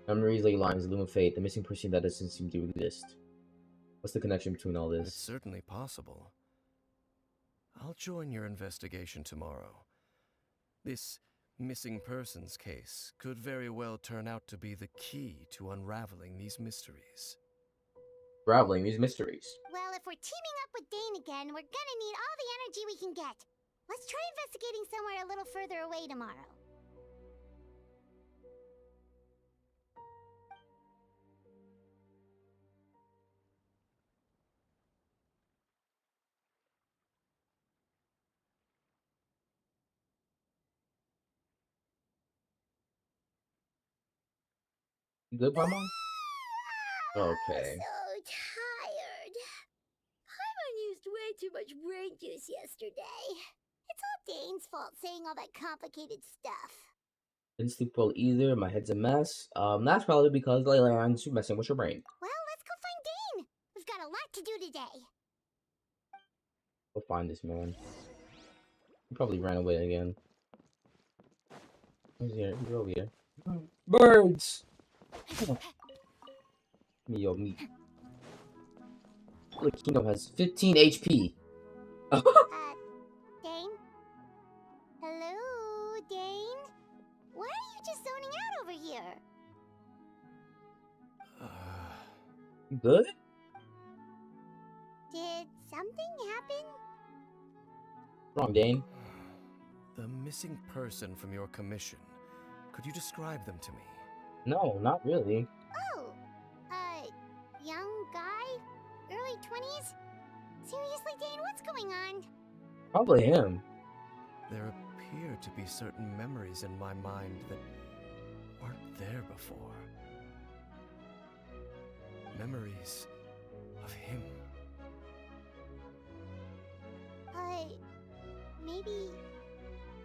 Speaker 1: Memories, ley lines, Loom of Fate, the missing person that doesn't seem to exist. What's the connection between all
Speaker 8: It's
Speaker 1: this?
Speaker 8: certainly possible. I'll join your investigation tomorrow. This missing persons case could very well turn out to be the key to unraveling these mysteries.
Speaker 1: Traveling these mysteries.
Speaker 3: Well, if we're teaming up with Dane again, we're gonna need all the energy we can get. Let's try investigating somewhere a little further away tomorrow.
Speaker 1: You good, Paimon?
Speaker 3: So
Speaker 1: Okay.
Speaker 3: tired. Paimon used way too much brain juice yesterday. It's all Dane's fault saying all that complicated stuff.
Speaker 1: Didn't sleep well either. My head's a mess. That's probably because ley lines are messing with your brain.
Speaker 3: Well, let's go find Dane. We've got a lot to do today.
Speaker 1: Go find this man. He probably ran away again. He's here. He's over here. Birds! Me, yo, meat. The kingdom has 15 HP.
Speaker 3: Dane? Hello, Dane? Why are you just zoning out over here?
Speaker 1: You good?
Speaker 3: Did something happen?
Speaker 1: What's wrong, Dane?
Speaker 8: The missing person from your commission. Could you describe them to me?
Speaker 1: No, not really.
Speaker 3: Oh, young guy? Early 20s? Seriously, Dane, what's going on?
Speaker 1: Probably him.
Speaker 8: There appear to be certain memories in my mind that weren't there before. Memories of him.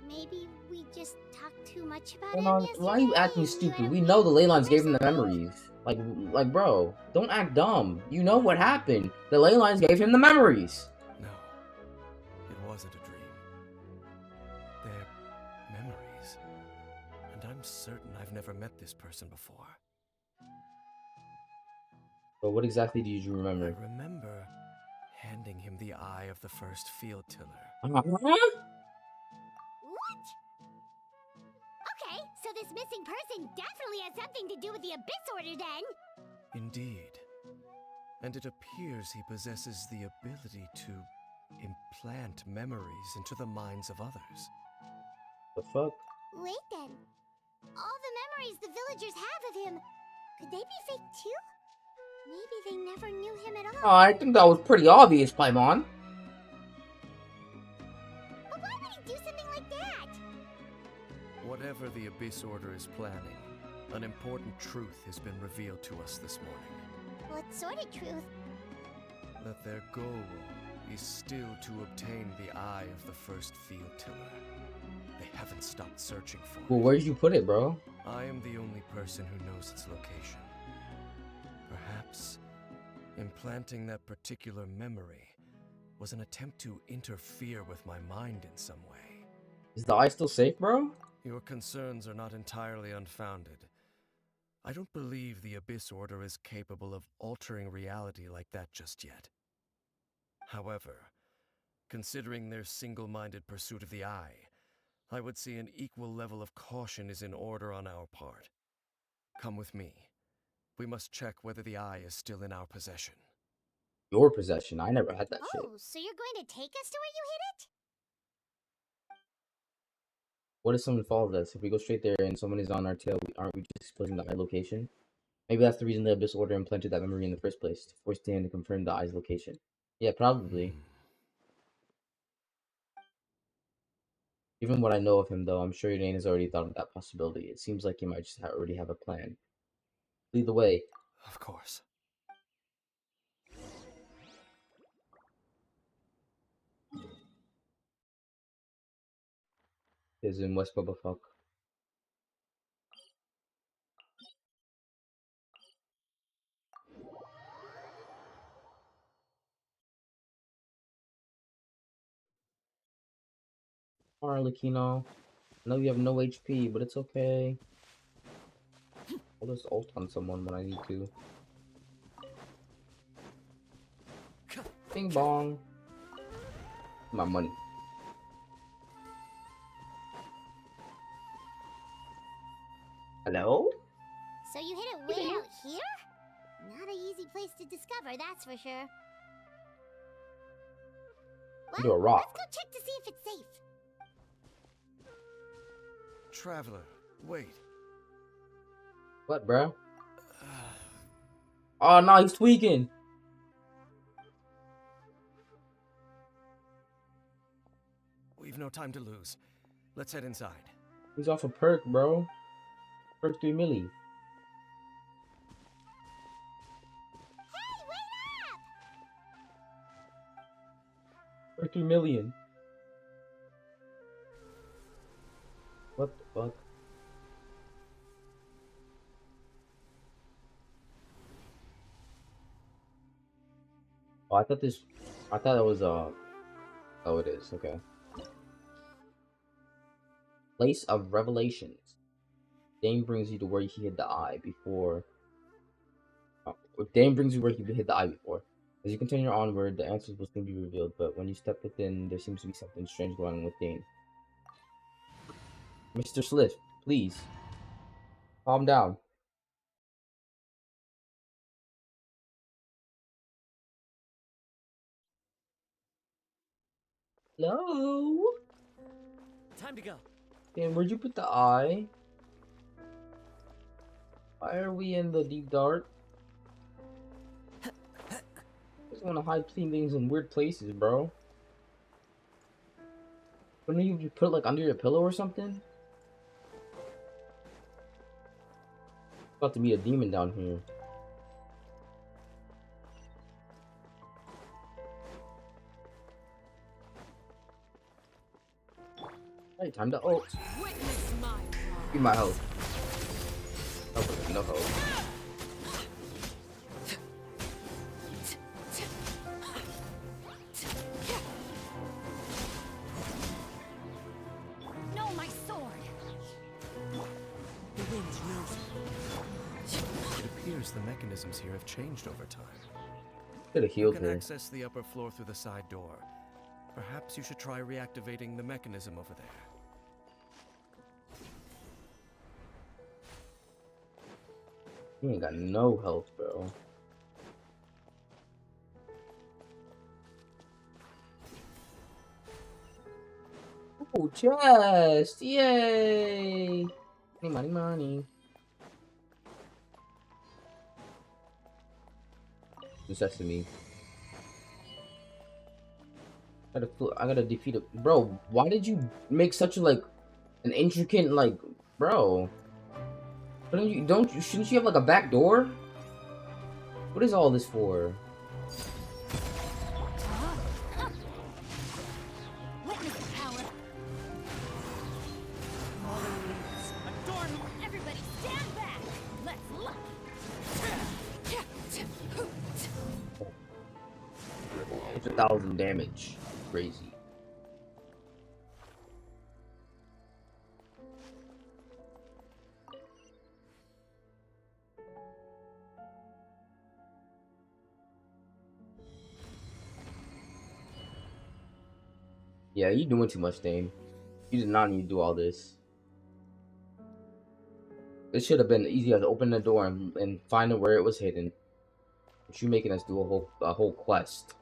Speaker 3: Maybe we just talked too much about
Speaker 1: Come
Speaker 3: him
Speaker 1: on,
Speaker 3: yesterday.
Speaker 1: why are you acting
Speaker 3: and
Speaker 1: stupid?
Speaker 3: had a
Speaker 1: We know the ley
Speaker 3: weak
Speaker 1: lines
Speaker 3: dream
Speaker 1: gave him
Speaker 3: or
Speaker 1: the
Speaker 3: something?
Speaker 1: memories. Like, bro, don't act dumb. You know what happened. The ley lines gave him the memories.
Speaker 8: No, it wasn't a dream. They're memories. And I'm certain I've never met this person before.
Speaker 1: But what exactly do you
Speaker 8: I
Speaker 1: remember?
Speaker 8: remember handing him the eye of the first field tiller.
Speaker 3: What? Okay, so this missing person definitely has something to do with the Abyss Order then.
Speaker 8: Indeed. And it appears he possesses the ability to implant memories into the minds of others.
Speaker 1: The fuck?
Speaker 3: Wait then. All the memories the villagers have of him, could they be fake too? Maybe they never knew him at all.
Speaker 1: Oh, I think that was pretty obvious, Paimon.
Speaker 3: But why would he do something like that?
Speaker 8: Whatever the Abyss Order is planning, an important truth has been revealed to us this morning.
Speaker 3: What sort of truth?
Speaker 8: That their goal is still to obtain the eye of the first field tiller. They haven't stopped searching for
Speaker 1: Well,
Speaker 8: it.
Speaker 1: where'd you put it, bro?
Speaker 8: I am the only person who knows its location. Perhaps implanting that particular memory was an attempt to interfere with my mind in some way.
Speaker 1: Is the eye still safe, bro?
Speaker 8: Your concerns are not entirely unfounded. I don't believe the Abyss Order is capable of altering reality like that just yet. However, considering their single-minded pursuit of the eye, I would say an equal level of caution is in order on our part. Come with me. We must check whether the eye is still in our possession.
Speaker 1: Your possession. I never had that shit.
Speaker 3: Oh, so you're going to take us to where you hid it?
Speaker 1: What if someone follows us? If we go straight there and someone is on our tail, aren't we just exposing the eye location? Maybe that's the reason the Abyss Order implanted that memory in the first place, to force Dan to confirm the eye's location. Yeah, probably. Given what I know of him, though, I'm sure Dane has already thought of that possibility. It seems like he might just already have a plan. Lead the way.
Speaker 8: Of course.
Speaker 1: Is in West Bubblefuck. Arlecchino. I know you have no HP, but it's okay. I'll just ult on someone when I need to. Bing bong. My money. Hello?
Speaker 3: So you hid it way out here? Not an easy place to discover, that's for sure.
Speaker 1: Into a rock.
Speaker 3: Let's go check to see if it's safe.
Speaker 8: Traveler, wait.
Speaker 1: What, bro? Oh no, he's tweaking.
Speaker 8: We've no time to lose. Let's head inside.
Speaker 1: He's off a perk, bro. Perk 3 milli.
Speaker 3: Hey, wait up!
Speaker 1: Perk 3 million. What the fuck? Oh, I thought it was, oh, it is, okay. Place of Revelations. Dane brings you to where he hid the eye before. Dane brings you where he hid the eye before. As you continue onward, the answers will soon be revealed, but when you step within, there seems to be something strange going on with Dane. Mr. Sliff, please. Calm down. Hello?
Speaker 7: Time to go.
Speaker 1: Dane, where'd you put the eye? Why are we in the deep dark? I just want to hide things in weird places, bro. Wouldn't you put it like under your pillow or something? About to meet a demon down here. Hey, time to ult.
Speaker 7: Witness my wrath.
Speaker 1: Give my health. No health.
Speaker 3: No, my sword!
Speaker 7: The wind knows it.
Speaker 8: It appears the mechanisms here have changed over time.
Speaker 1: Could have
Speaker 8: You
Speaker 1: healed
Speaker 8: can
Speaker 1: her.
Speaker 8: access the upper floor through the side door. Perhaps you should try reactivating the mechanism over there.
Speaker 1: You ain't got no health, bro. Oh, chest! Yay! Money, money, money. The sesame. I gotta defeat it. Bro, why did you make such a, like, an intricate, like, bro? Shouldn't you have, like, a back door? What is all this for?
Speaker 3: Witness the power!
Speaker 7: Adorn me.
Speaker 3: Everybody stand back! Let's look!
Speaker 1: It's 1,000 damage. Crazy. Yeah, you doing too much, Dane. You did not need to do all this. It should have been easy to open the door and find out where it was hidden. But you making us do a whole quest.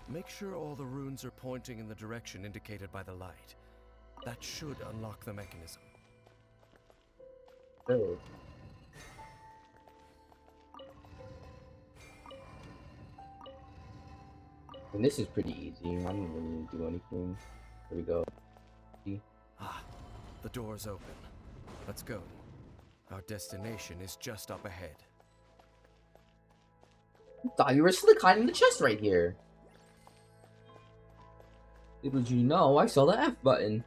Speaker 8: Make sure all the runes are pointing in the direction indicated by the light. That should unlock the mechanism.
Speaker 1: Oh. And this is pretty easy. I don't really need to do anything. Here we go. See?
Speaker 8: Ah, the door's open. Let's go. Our destination is just up ahead.
Speaker 1: I thought you were slick hiding the chest right here. Little did you know, I saw the F button.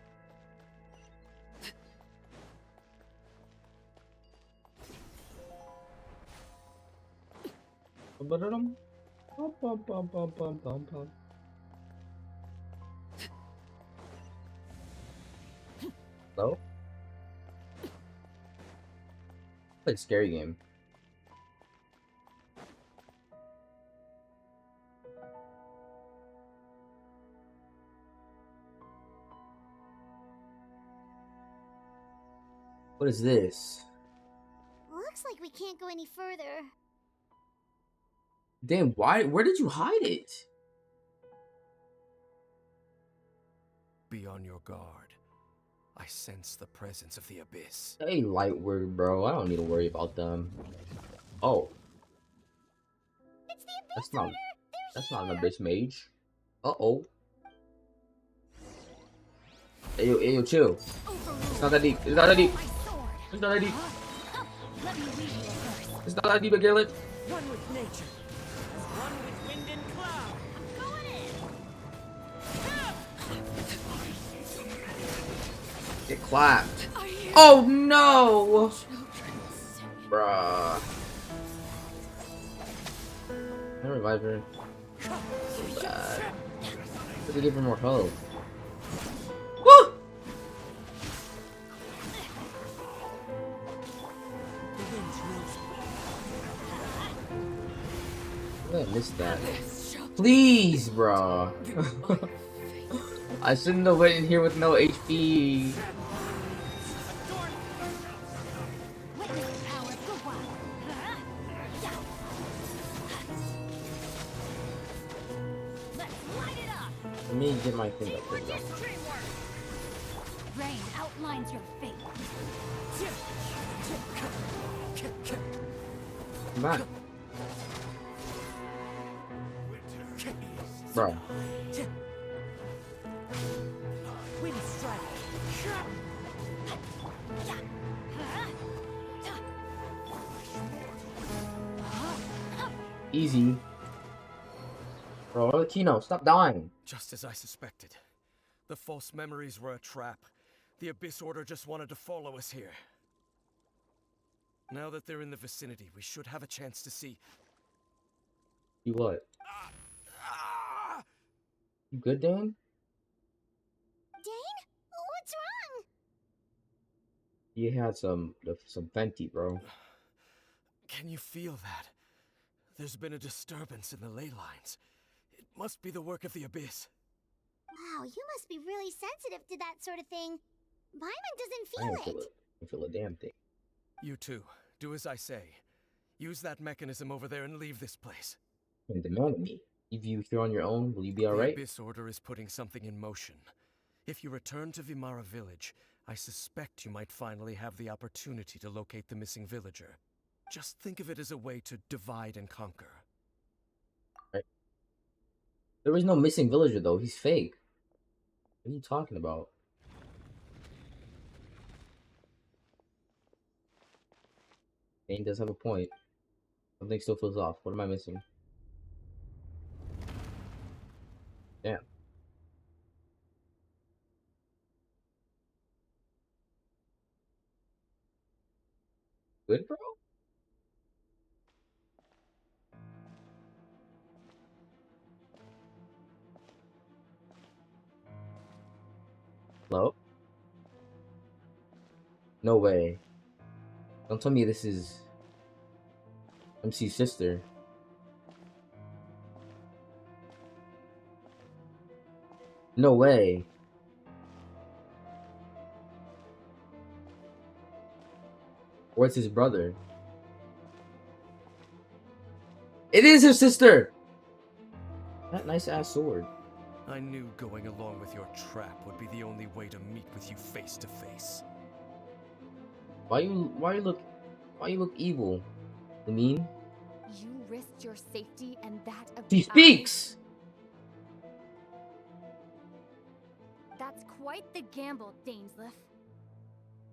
Speaker 1: Ba-da-dum. Bum, bum, bum, bum, bum, bum, bum. Hello? Like a scary game. What is this?
Speaker 3: Looks like we can't go any further.
Speaker 1: Damn, why? Where did you hide it?
Speaker 8: Be on your guard. I sense the presence of the abyss.
Speaker 1: Hey, light word, bro. I don't need to worry about them. Oh,
Speaker 3: It's the abyss.
Speaker 1: that's not an abyss mage. Uh-oh. Hey, yo, chill. It's not that deep. It's not that deep. It's not that deep. It's not that deep, Garrett.
Speaker 7: One with nature. As one with wind and cloud.
Speaker 1: Get clapped. Oh no! Bruh. I revive her. So bad. But they give her more health. Woo! I missed that. Please, bro. I shouldn't have went in here with no HP. Let me get my thing up. There we go.
Speaker 3: Rain outlines your fate.
Speaker 1: Come back. Bro.
Speaker 7: Wind strike.
Speaker 1: Easy. Bro, Kino, stop dying.
Speaker 8: Just as I suspected. The false memories were a trap. The Abyss Order just wanted to follow us here. Now that they're in the vicinity, we should have a chance to see.
Speaker 1: You what? You good, Dan?
Speaker 3: Dane? What's wrong?
Speaker 1: You had some Fenty, bro.
Speaker 8: Can you feel that? There's been a disturbance in the ley lines. It must be the work of the Abyss.
Speaker 3: Wow, you must be really sensitive to that sort of thing. Paimon doesn't
Speaker 1: I don't
Speaker 3: feel
Speaker 1: feel
Speaker 3: it.
Speaker 1: it. I feel a damn thing.
Speaker 8: You too. Do as I say. Use that mechanism over there and leave this place.
Speaker 1: And demand me. If you here on your own, will you be
Speaker 8: The
Speaker 1: alright?
Speaker 8: Abyss Order is putting something in motion. If you return to Vimara Village, I suspect you might finally have the opportunity to locate the missing villager. Just think of it as a way to divide and conquer.
Speaker 1: Right. There was no missing villager though. He's fake. What are you talking about? Dane does have a point. Something still feels off. What am I missing? Damn. Good, bro? Hello? No way. Don't tell me this is MC's sister. No way. Or it's his brother. It is her sister! That nice ass sword.
Speaker 8: I knew going along with your trap would be the only way to meet with you face to face.
Speaker 1: Why you look evil? I mean,
Speaker 9: You risked your safety and that of
Speaker 1: she
Speaker 9: the
Speaker 1: speaks!
Speaker 9: That's quite the gamble, DAINSLEIF.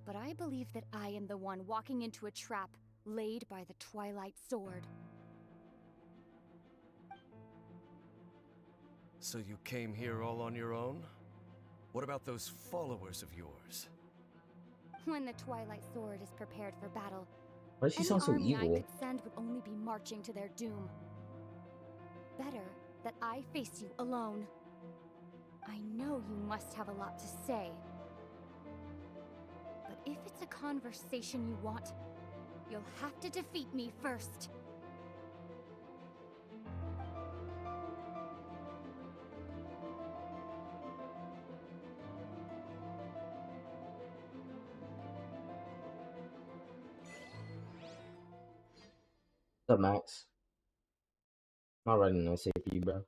Speaker 9: But I believe that I am the one walking into a trap laid by the Twilight Sword.
Speaker 8: So you came here all on your own? What about those followers of yours?
Speaker 9: When the Twilight Sword is prepared for battle,
Speaker 1: Why does she
Speaker 9: any
Speaker 1: sound so
Speaker 9: army I
Speaker 1: evil?
Speaker 9: could send would only be marching to their doom. Better that I face you alone. I know you must have a lot to say. But if it's a conversation you want, you'll have to defeat me first.
Speaker 1: What's up, Max? I'm not writing an essay for you, bro.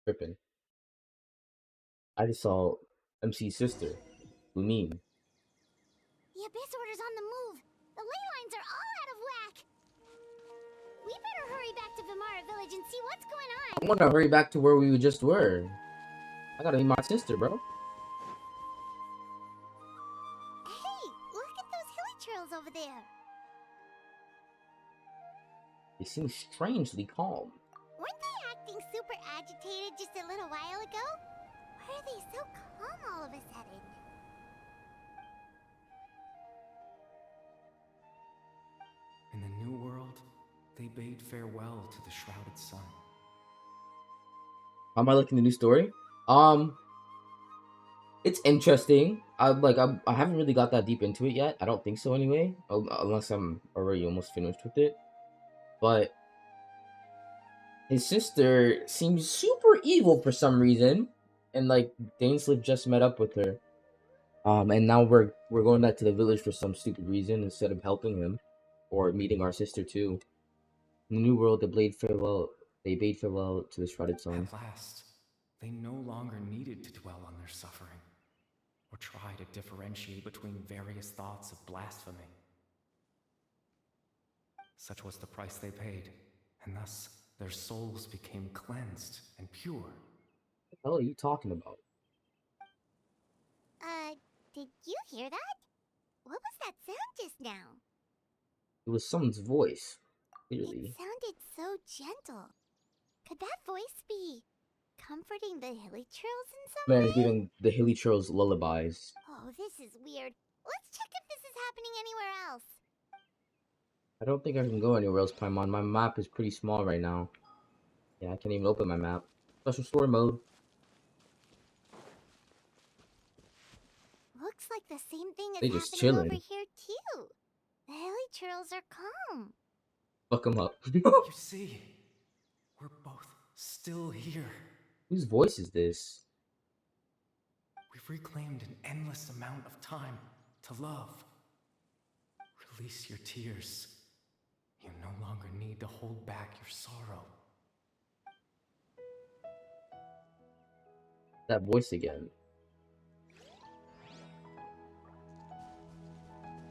Speaker 1: Tripping. I just saw MC's sister, Lumine.
Speaker 3: The Abyss Order's on the move. The ley lines are all out of whack. We better hurry back to Vimara Village and see what's going on.
Speaker 1: I want to hurry back to where we just were. I gotta meet my sister, bro.
Speaker 3: Hey, look at those hilly trails over there.
Speaker 1: They seem strangely calm.
Speaker 3: Weren't they acting super agitated just a little while ago? Why are they so calm all of a sudden?
Speaker 10: In the new world, they bade farewell to the shrouded sun.
Speaker 1: How am I liking the new story? It's interesting. I haven't really got that deep into it yet. I don't think so anyway, unless I'm already almost finished with it. But his sister seems super evil for some reason, and like DAINSLEIF just met up with her. And now we're going back to the village for some stupid reason instead of helping him or meeting our sister too. In the new world, they bade farewell to the shrouded sun.
Speaker 10: At last, they no longer needed to dwell on their suffering, or try to differentiate between various thoughts of blasphemy. Such was the price they paid, and thus their souls became cleansed and pure.
Speaker 1: What the hell are you talking about?
Speaker 3: Did you hear that? What was that sound just now?
Speaker 1: It was someone's voice, clearly.
Speaker 3: It sounded so gentle. Could that voice be comforting the hilly trails in some
Speaker 1: Man
Speaker 3: way?
Speaker 1: is giving the hilly trails lullabies.
Speaker 3: Oh, this is weird. Let's check if this is happening anywhere else.
Speaker 1: I don't think I can go anywhere else, Paimon. My map is pretty small right now. Yeah, I can't even open my map. Special story mode.
Speaker 3: Looks like the same thing is
Speaker 1: They just
Speaker 3: happening
Speaker 1: chilling.
Speaker 3: over here too. The hilly trails are calm.
Speaker 1: Fuck them up.
Speaker 10: You see, we're both still here.
Speaker 1: Whose voice is this?
Speaker 10: We've reclaimed an endless amount of time to love. Release your tears. You no longer need to hold back your sorrow.
Speaker 1: That voice again.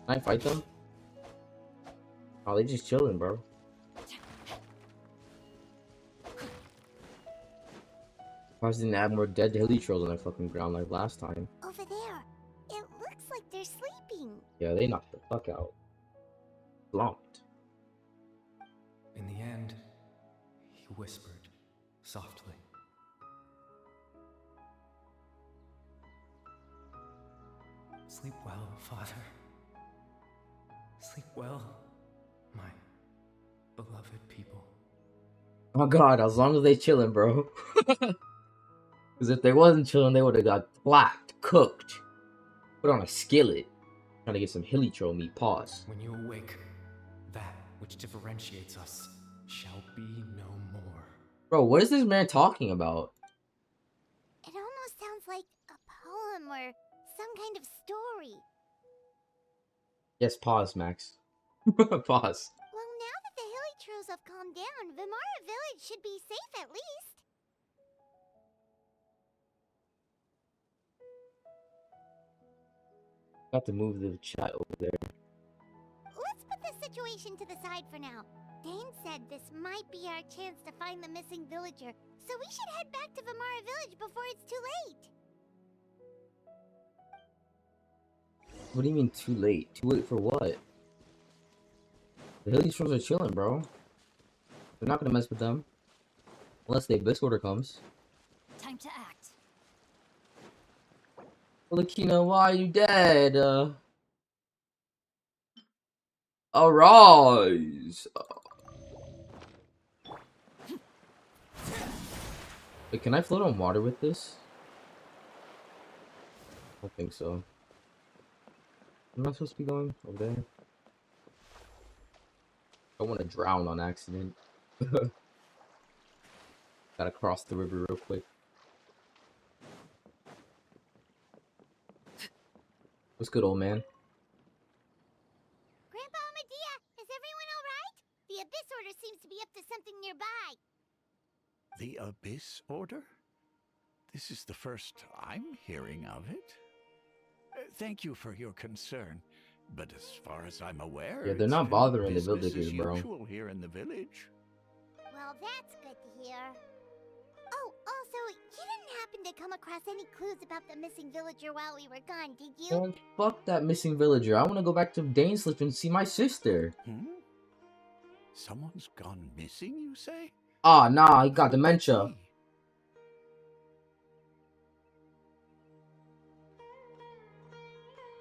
Speaker 1: Can I fight them? Oh, they just chilling, bro. Surprised they didn't add more dead hilly trails on their fucking ground like last time.
Speaker 3: Over there. It looks like they're sleeping.
Speaker 1: Yeah, they knocked the fuck out. Slumped.
Speaker 10: In the end, he whispered softly. Sleep well, Father. Sleep well, my beloved people.
Speaker 1: Oh god, as long as they chilling, bro. Because if they wasn't chilling, they would have got flacked, cooked, put on a skillet, trying to get some hilly trail meat. Pause.
Speaker 10: When you awake, that which differentiates us shall be no more.
Speaker 1: Bro, what is this man talking about?
Speaker 3: It almost sounds like a poem or some kind of story.
Speaker 1: Yes, pause, Max. Pause.
Speaker 3: Well, now that the hilly trolls have calmed down, Vimara Village should be safe at least.
Speaker 1: Got to move the chat over there.
Speaker 3: Let's put this situation to the side for now. Dane said this might be our chance to find the missing villager, so we should head back to Vimara Village before it's too late.
Speaker 1: What do you mean too late? Too late for what? The Hilly Trolls are chilling, bro. They're not gonna mess with them. Unless the Abyss Order comes.
Speaker 9: Time to act.
Speaker 1: Well, Akina, why are you dead? Arise! Wait, can I float on water with this? I don't think so. Am I supposed to be going over there? I don't want to drown on accident. Gotta cross the river real quick. What's good, old man?
Speaker 3: Grandpa Amadea, is everyone alright? The Abyss Order seems to be up to something nearby.
Speaker 5: The Abyss Order? This is the first I'm hearing of it. Thank you for your concern, but as far as I'm aware,
Speaker 1: Yeah, they're not
Speaker 5: it's
Speaker 1: bothering the
Speaker 5: business
Speaker 1: villagers,
Speaker 5: as
Speaker 1: bro.
Speaker 5: usual here in the village.
Speaker 3: Well, that's good to hear. Oh, also, you didn't happen to come across any clues about the missing villager while we were gone, did you?
Speaker 1: Man, fuck that missing villager. I want to go back to DAINSLEIF and see my sister.
Speaker 5: Someone's gone missing, you say?
Speaker 1: Ah, nah, he got
Speaker 5: Who could that
Speaker 1: dementia.
Speaker 5: be?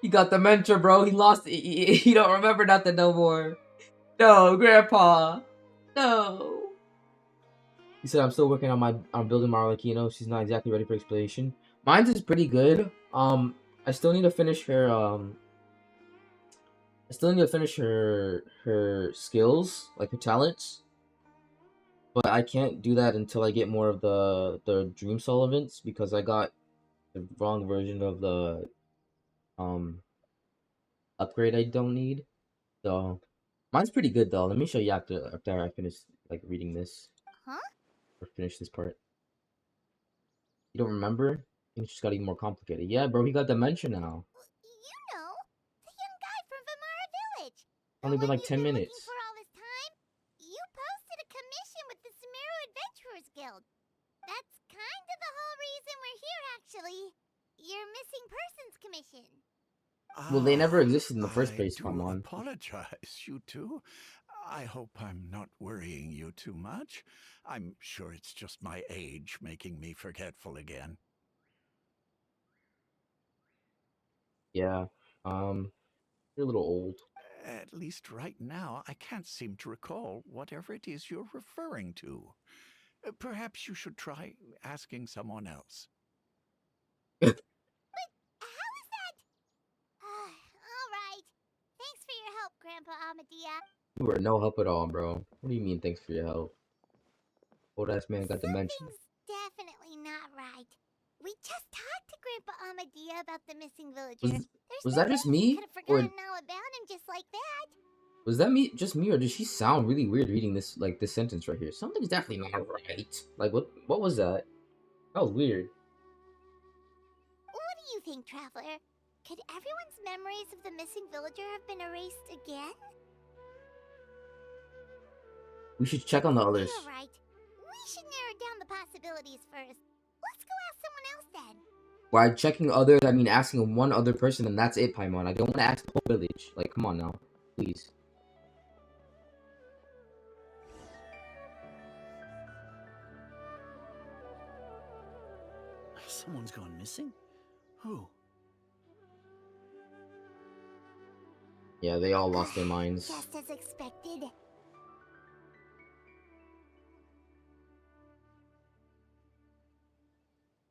Speaker 1: He got dementia, bro. He lost. He don't remember nothing no more. No, Grandpa. No. He said, "I'm still working on building my Arlecchino. She's not exactly ready for exploration. Mine's is pretty good. I still need to finish her. I still need to finish her skills, like her talents. But I can't do that until I get more of the Dream Soul events because I got the wrong version of the upgrade I don't need. So mine's pretty good though. Let me show you after I finish like reading this.
Speaker 3: Huh?
Speaker 1: Or finish this part. You don't remember? It's just got even more complicated. Yeah, bro, he got dementia now.
Speaker 3: You know, the young guy from Vimara Village.
Speaker 1: Only been like 10
Speaker 3: Looking
Speaker 1: minutes.
Speaker 3: for all this time? You posted a commission with the Sumeru Adventurers Guild. That's kind of the whole reason we're here, actually. Your missing persons commission.
Speaker 1: Well, they never existed in the first place,
Speaker 5: I
Speaker 1: come
Speaker 5: do
Speaker 1: on.
Speaker 5: apologize, you two. I hope I'm not worrying you too much. I'm sure it's just my age making me forgetful again.
Speaker 1: Yeah, you're a little old.
Speaker 5: At least right now, I can't seem to recall whatever it is you're referring to. Perhaps you should try asking someone else.
Speaker 3: But how is that? All right. Thanks for your help, Grandpa Amadea.
Speaker 1: You were no help at all, bro. What do you mean, thanks for your help? Old ass man got dementia.
Speaker 3: Something's definitely not right. We just talked to Grandpa Amadea about the missing villager.
Speaker 1: Was that just me?
Speaker 3: Could have
Speaker 1: Or
Speaker 3: forgotten all about him just like that.
Speaker 1: was that me? Just me, or did she sound really weird reading this this sentence right here? Something's definitely not right. Like what was that? That was weird.
Speaker 3: What do you think, Traveler? Could everyone's memories of the missing villager have been erased again?
Speaker 1: We should check on the others.
Speaker 3: You're right. We should narrow down the possibilities first. Let's go ask someone else then.
Speaker 1: By checking others, I mean asking one other person, and that's it, Paimon. I don't want to ask the whole village. Like, come on now, please.
Speaker 4: Someone's gone missing? Who?
Speaker 1: Yeah, they all lost their minds.
Speaker 3: Just as expected.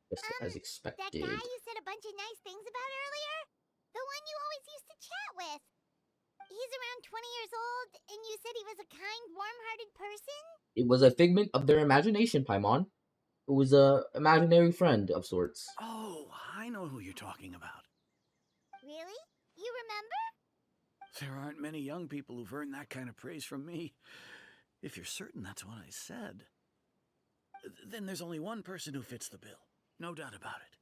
Speaker 1: Just as expected.
Speaker 3: That guy you said a bunch of nice things about earlier? The one you always used to chat with. He's around 20 years old, and you said he was a kind, warm-hearted person?
Speaker 1: It was a figment of their imagination, Paimon. It was a imaginary friend of sorts.
Speaker 4: Oh, I know who you're talking about.
Speaker 3: Really? You remember?
Speaker 4: There aren't many young people who've earned that kind of praise from me. If you're certain that's what I said, then there's only one person who fits the bill. No doubt about it.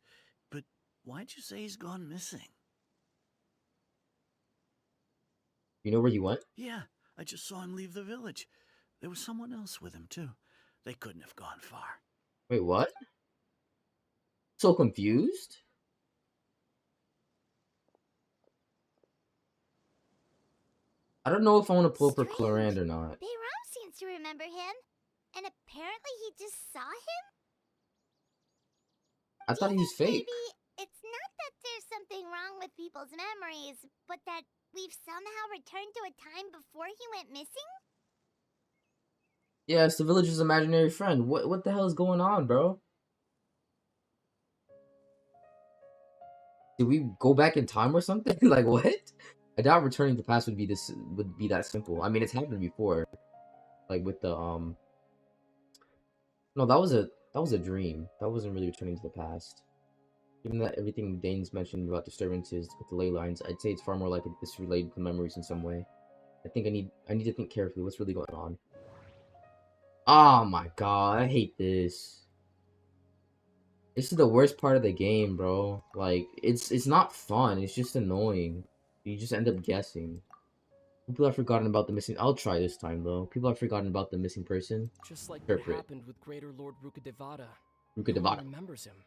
Speaker 4: But why'd you say he's gone missing?
Speaker 1: You know where you went?
Speaker 4: Yeah, I just saw him leave the village. There was someone else with him, too. They couldn't have gone far.
Speaker 1: Wait, what? So confused? I don't know if I want to pull up for Clorand or not.
Speaker 3: Bayram seems to remember him. And apparently he just saw him?
Speaker 1: I thought he was fake.
Speaker 3: Maybe it's not that there's something wrong with people's memories, but that we've somehow returned to a time before he went missing?
Speaker 1: Yeah, it's the village's imaginary friend. What the hell is going on, bro? Did we go back in time or something? Like what? I doubt returning to the past would be that simple. I mean, it's happened before, like with the No, that was a dream. That wasn't really returning to the past. Given that everything Dane's mentioned about disturbances with the ley lines, I'd say it's far more likely this related to memories in some way. I think I need to think carefully. What's really going on? Oh my god, I hate this. This is the worst part of the game, bro. Like, it's not fun. It's just annoying. You just end up guessing. People have forgotten about the missing. I'll try this time though. People have forgotten about the missing person.
Speaker 7: Just like what happened with Greater Lord Rukadevada. No one remembers him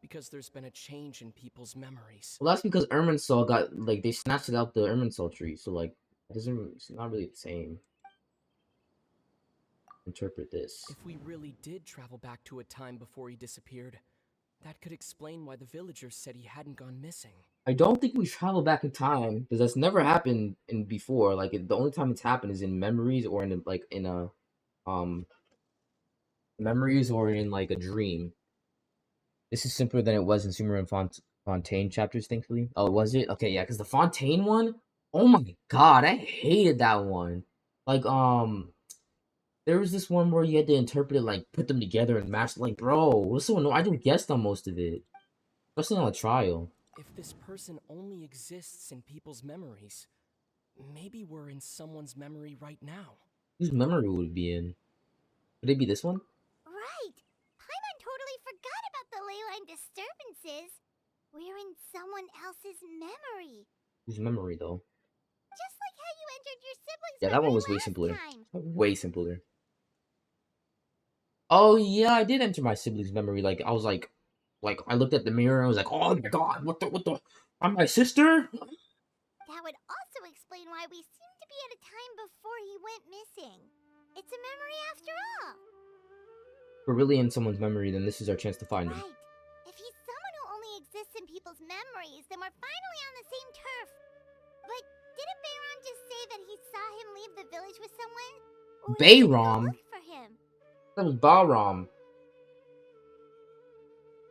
Speaker 7: because there's been a change in people's memories.
Speaker 1: Well, that's because Irminsul got like they snatched it out the Irminsul tree, so like it's not really the same. Interpret this.
Speaker 7: If we really did travel back to a time before he disappeared, that could explain why the villagers said he hadn't gone missing.
Speaker 1: I don't think we travel back in time because that's never happened in before. Like the only time it's happened is in memories or in like in a memories or in like a dream. This is simpler than it was in Sumer and Fontaine chapters, thankfully. Oh, was it? Okay, yeah, because the Fontaine one, oh my god, I hated that one. Like there was this one where you had to interpret it, like put them together and match. Like, bro, what's so annoying? I didn't guess on most of it, especially on a trial.
Speaker 7: If this person only exists in people's memories, maybe we're in someone's memory right now.
Speaker 1: Whose memory would it be in? Would it be this one?
Speaker 3: Right! Paimon totally forgot about the ley line disturbances. We're in someone else's memory.
Speaker 1: Whose memory, though?
Speaker 3: Just like how you entered your siblings'
Speaker 1: Yeah, that one was way
Speaker 3: last
Speaker 1: simpler.
Speaker 3: time.
Speaker 1: Way simpler. Oh, yeah, I did enter my sibling's memory. Like, I was like, I looked at the mirror and I was like, oh my god, what the, I'm my sister?
Speaker 3: That would also explain why we seem to be at a time before he went missing. It's a memory after all.
Speaker 1: If we're really in someone's memory, then this is our chance to find him.
Speaker 3: Right. If he's someone who only exists in people's memories, then we're finally on the same turf. But didn't Bayram just say that he saw him leave the village with someone?
Speaker 1: Bayram?
Speaker 3: Look for him.
Speaker 1: That was Bahram.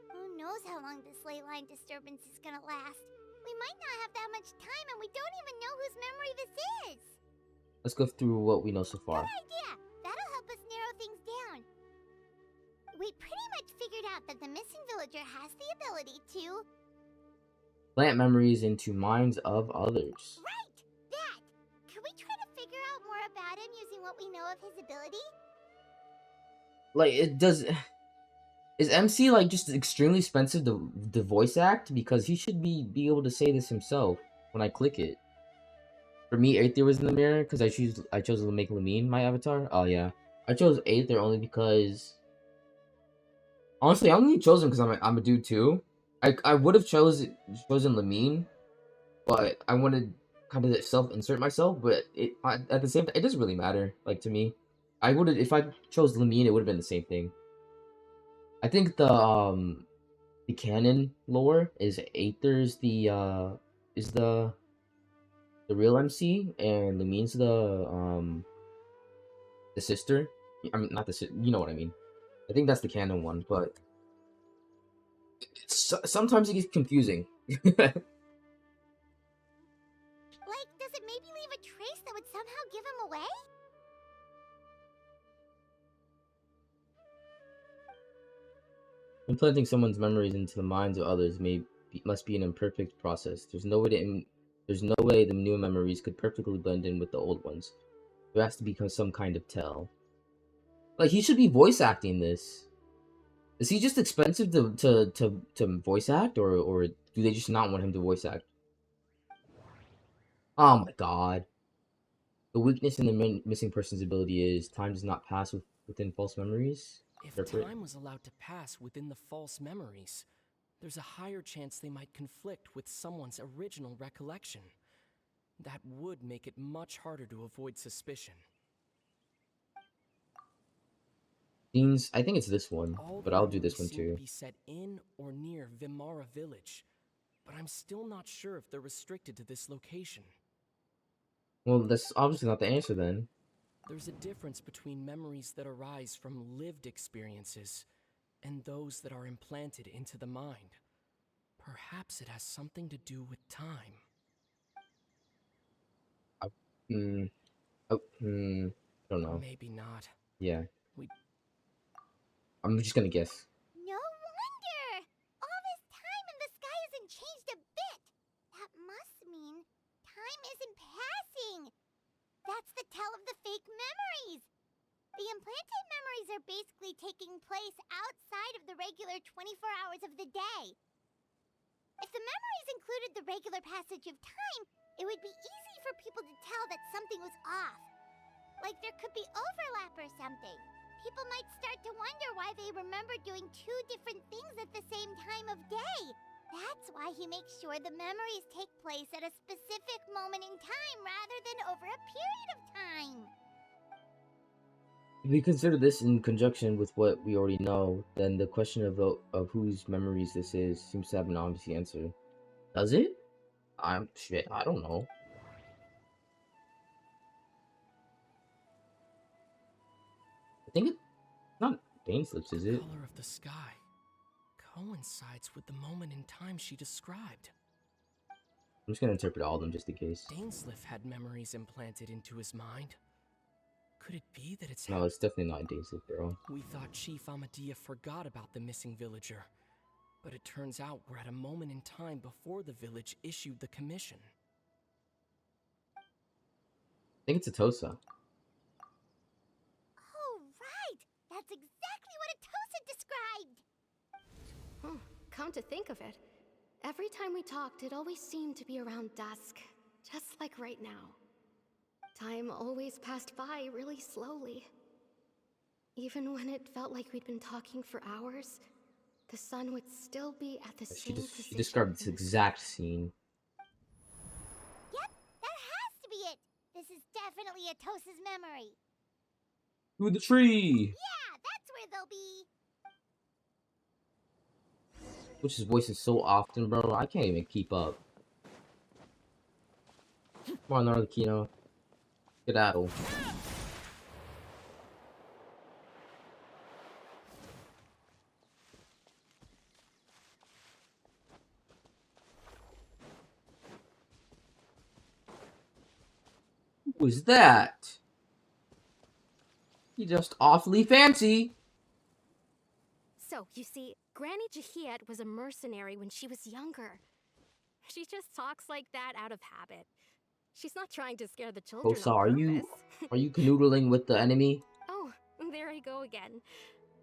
Speaker 3: Who knows how long this ley line disturbance is gonna last? We might not have that much time, and we don't even know whose memory this is.
Speaker 1: Let's go through what we know so far.
Speaker 3: Good idea. That'll help us narrow things down. We pretty much figured out that the missing villager has the ability to
Speaker 1: Plant memories into minds of others.
Speaker 3: Right! That! Could we try to figure out more about him using what we know of his ability?
Speaker 1: Like, it does... Is MC, like, just extremely expensive to voice act? Because he should be able to say this himself when I click it. For me, Aether was in the mirror, because I chose to make Lamine my avatar. Oh, yeah. I chose Aether only because... Honestly, I only chose him because I'm a dude, too. I would have chosen Lamine, but I wanted kind of self-insert myself, but at the same time, it doesn't really matter, like, to me. If I chose Lamine, it would have been the same thing. I think the canon lore is Aether's the real MC, and Lamine's the sister. I mean, not the sister, you know what I mean. I think that's the canon one, but sometimes it gets confusing.
Speaker 3: Like, does it maybe leave a trace that would somehow give him away?
Speaker 1: Implanting someone's memories into the minds of others must be an imperfect process. There's no way to There's no way the new memories could perfectly blend in with the old ones. There has to be some kind of tell. Like, he should be voice acting this. Is he just expensive to voice act, or do they just not want him to voice act? Oh my god. The weakness in the missing person's ability is time does not pass within false memories.
Speaker 7: If time was allowed to pass within the false memories, there's a higher chance they might conflict with someone's original recollection. That would make it much harder to avoid suspicion.
Speaker 1: I think it's this one, but I'll do this one too.
Speaker 7: Be set in or near Vimara village, but I'm still not sure if they're restricted to this location.
Speaker 1: Well, that's obviously not the answer then.
Speaker 7: There's a difference between memories that arise from lived experiences and those that are implanted into the mind. Perhaps it has something to do with time.
Speaker 1: I don't know.
Speaker 7: Maybe not.
Speaker 1: Yeah. I'm just gonna guess.
Speaker 3: No wonder! All this time and the sky hasn't changed a bit! That must mean time isn't passing! That's the tell of the fake memories! The implanted memories are basically taking place outside of the regular 24 hours of the day. If the memories included the regular passage of time, it would be easy for people to tell that something was off. Like there could be overlap or something. People might start to wonder why they remember doing two different things at the same time of day. That's why he makes sure the memories take place at a specific moment in time rather than over a period of time.
Speaker 1: If we consider this in conjunction with what we already know, then the question of whose memories this is seems to have an obvious answer. Does it? I don't know. I think it's not DAINSLEIF's, is it?
Speaker 7: The color of the sky coincides with the moment in time she described.
Speaker 1: I'm just gonna interpret all of them just in case.
Speaker 7: DAINSLEIF had memories implanted into his mind. Could it be that it's...
Speaker 1: No, it's definitely not DAINSLEIF, bro.
Speaker 7: We thought Chief Amadea forgot about the missing villager, but it turns out we're at a moment in time before the village issued the commission.
Speaker 1: I think it's Atosa.
Speaker 3: Oh, right! That's exactly what Atosa described!
Speaker 6: Come to think of it, every time we talked, it always seemed to be around dusk, just like right now. Time always passed by really slowly. Even when it felt like we'd been talking for hours, the sun would still be at the same position.
Speaker 1: She described this exact scene.
Speaker 3: Yep, that has to be it! This is definitely Atosa's memory.
Speaker 1: Through the tree!
Speaker 3: Yeah, that's where they'll be.
Speaker 1: Which his voice is so often, bro. I can't even keep up. Come on, Arlecchino. Skedaddle. Who was that? He just awfully fancy.
Speaker 6: So, you see, Granny Jahiet was a mercenary when she was younger. She just talks like that out of habit. She's not trying to scare the children.
Speaker 1: Kosa, are you canoodling with the enemy?
Speaker 6: Oh, there I go again.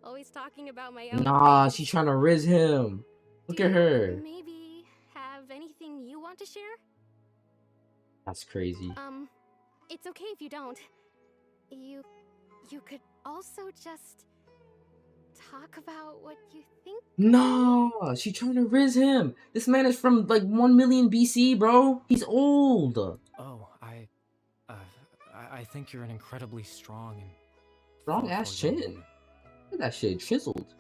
Speaker 6: Always talking about my own.
Speaker 1: Nah, she's trying to riz him. Look at her.
Speaker 6: Maybe have anything you want to share?
Speaker 1: That's crazy.
Speaker 6: It's okay if you don't. You could also just talk about what you think.
Speaker 1: No, she's trying to riz him. This man is from like 1 million BC, bro. He's old.
Speaker 10: Oh, I think you're an incredibly strong and
Speaker 1: strong-ass chin. Look at that shit, chiseled.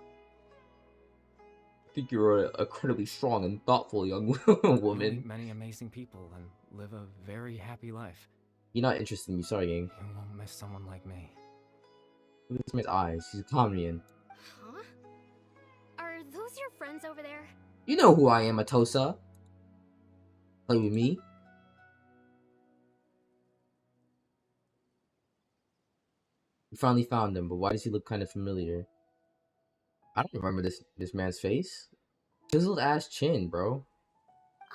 Speaker 1: I think you're an incredibly strong and thoughtful young woman.
Speaker 10: Meet many amazing people and live a very happy life.
Speaker 1: You're not interested in me, sorry, gang.
Speaker 10: You won't miss someone like me.
Speaker 1: Look at this man's eyes. He's a Conrian.
Speaker 6: Huh? Are those your friends over there?
Speaker 1: You know who I am, Atosa. Play with me. We finally found him, but why does he look kind of familiar? I don't remember this man's face. Chiseled ass chin, bro.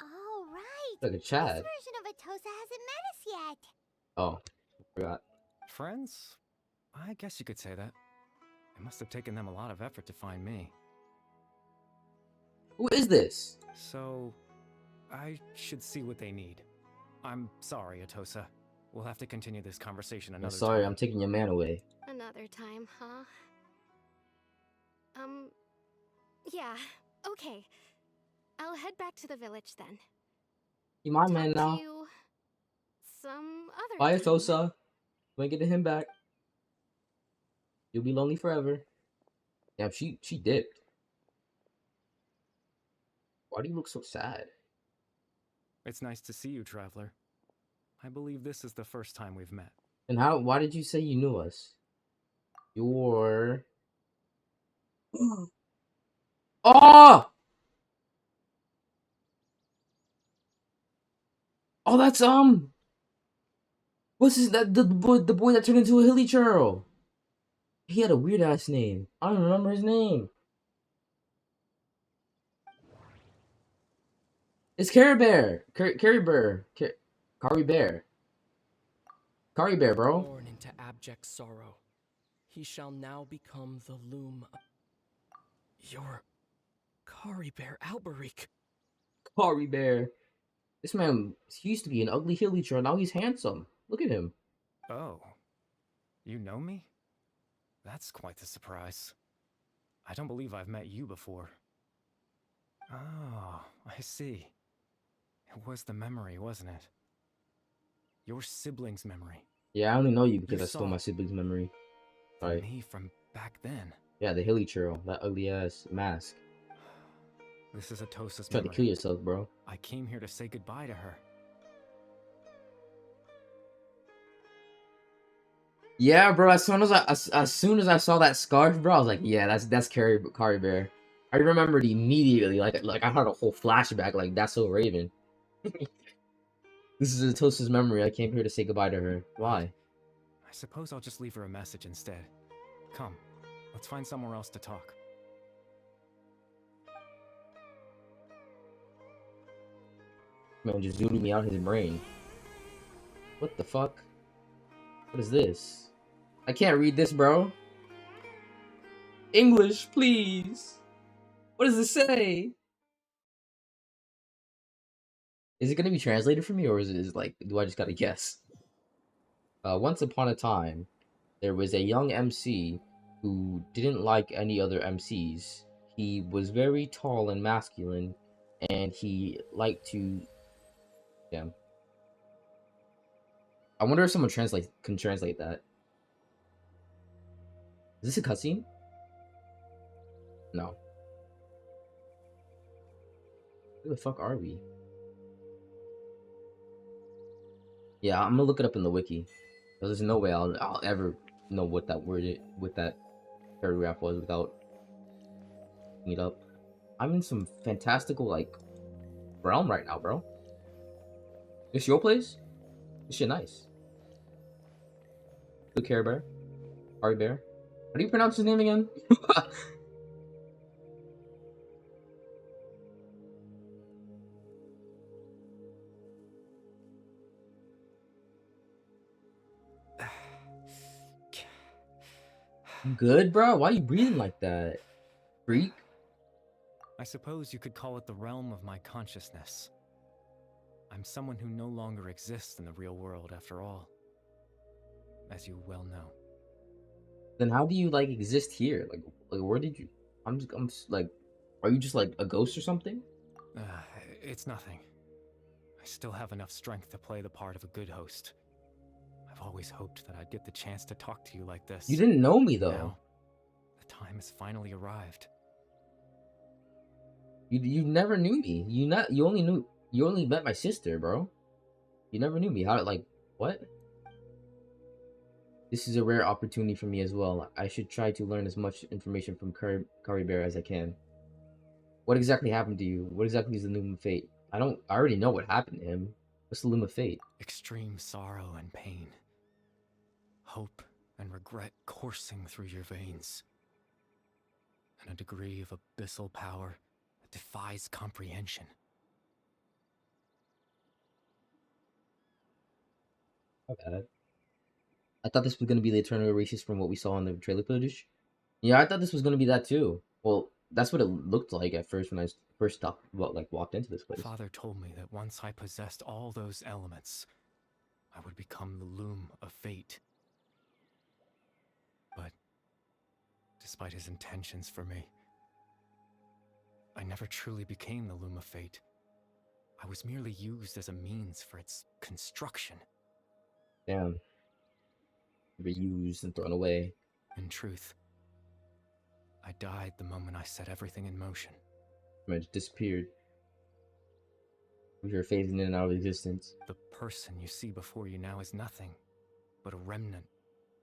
Speaker 3: Oh, right.
Speaker 1: Like a Chad.
Speaker 3: This version of
Speaker 1: Oh, forgot.
Speaker 10: Friends? I guess you could say that. It must have taken them a lot of effort to find me.
Speaker 1: Who is this?
Speaker 10: So, I should see what they need. I'm sorry, Atosa. We'll have to continue this conversation
Speaker 1: I'm
Speaker 10: another
Speaker 1: sorry,
Speaker 10: time.
Speaker 1: I'm taking your man away.
Speaker 6: Another time, huh? Yeah, okay. I'll head back to the village then.
Speaker 1: You my
Speaker 6: Talk
Speaker 1: man
Speaker 6: to
Speaker 1: now.
Speaker 6: you some other
Speaker 1: Bye,
Speaker 6: time.
Speaker 1: Tosa. When getting him back, you'll be lonely forever. Damn, she dipped. Why do you look so sad?
Speaker 10: It's nice to see you, Traveler. I believe this is the first time we've met.
Speaker 1: And why did you say you knew us? You're... Oh! Oh, that's, what's his, the boy that turned into a hilly churl? He had a weird ass name. I don't remember his name. It's Carrie Bear. Carrie Bear. Carrie Bear. Carrie Bear, bro.
Speaker 7: Born into abject sorrow, he shall now become the loom. You're Kari Bear Alberic.
Speaker 1: Carrie Bear. This man, he used to be an ugly hilly churl. Now he's handsome. Look at him.
Speaker 10: Oh. You know me? That's quite the surprise. I don't believe I've met you before. Oh, I see. It was the memory, wasn't it? Your sibling's memory.
Speaker 1: Yeah, I only know you because
Speaker 10: You
Speaker 1: I stole
Speaker 10: saw
Speaker 1: my sibling's memory.
Speaker 10: The
Speaker 1: Right.
Speaker 10: me from back then.
Speaker 1: Yeah, the hilly churl. That ugly ass mask.
Speaker 10: This is Atosa's
Speaker 1: Try to
Speaker 10: memory.
Speaker 1: kill yourself, bro.
Speaker 10: I came here to say goodbye to her.
Speaker 1: Yeah, bro. As soon as I saw that scarf, bro, I was like, yeah, that's Carrie Bear. I remembered immediately, like I had a whole flashback, like that's so Raven. This is Atosa's memory. I came here to say goodbye to her. Why?
Speaker 10: I suppose I'll just leave her a message instead. Come, let's find somewhere else to talk.
Speaker 1: Man, just zooted me out his brain. What the fuck? What is this? I can't read this, bro. English, please. What does it say? Is it gonna be translated for me, or is it like, do I just gotta guess? Once upon a time, there was a young MC who didn't like any other MCs. He was very tall and masculine, and he liked to... Damn. I wonder if someone can translate that. Is this a cutscene? No. Where the fuck are we? Yeah, I'm gonna look it up in the wiki. There's no way I'll ever know what that paragraph was without looking it up. I'm in some fantastical like realm right now, bro. This your place? This shit nice. Good Care Bear. Ari Bear. How do you pronounce his name again? You good, bro? Why are you breathing like that? Freak?
Speaker 10: I suppose you could call it the realm of my consciousness. I'm someone who no longer exists in the real world after all, as you well know.
Speaker 1: Then how do you like exist here? Like where did you? I'm just like, are you just like a ghost or something?
Speaker 10: It's nothing. I still have enough strength to play the part of a good host. I've always hoped that I'd get the chance to talk to you like this.
Speaker 1: You didn't know me though.
Speaker 10: Now, the time has finally arrived.
Speaker 1: You never knew me. You only met my sister, bro. You never knew me. How like what? This is a rare opportunity for me as well. I should try to learn as much information from Kari Bear as I can. What exactly happened to you? What exactly is the Loom of Fate? I already know what happened to him. What's the Loom of Fate?
Speaker 10: Extreme sorrow and pain. Hope and regret coursing through your veins. And a degree of abyssal power that defies comprehension.
Speaker 1: My bad. I thought this was gonna be the eternal racist from what we saw in the trailer footage. Yeah, I thought this was gonna be that too. Well, that's what it looked like at first when I first stopped, well, like walked into this place.
Speaker 10: Father told me that once I possessed all those elements, I would become the loom of fate. But despite his intentions for me, I never truly became the loom of fate. I was merely used as a means for its construction.
Speaker 1: Damn. Reused and thrown away.
Speaker 10: In truth, I died the moment I set everything in motion.
Speaker 1: It just disappeared. We were phasing in and out of existence.
Speaker 10: The person you see before you now is nothing but a remnant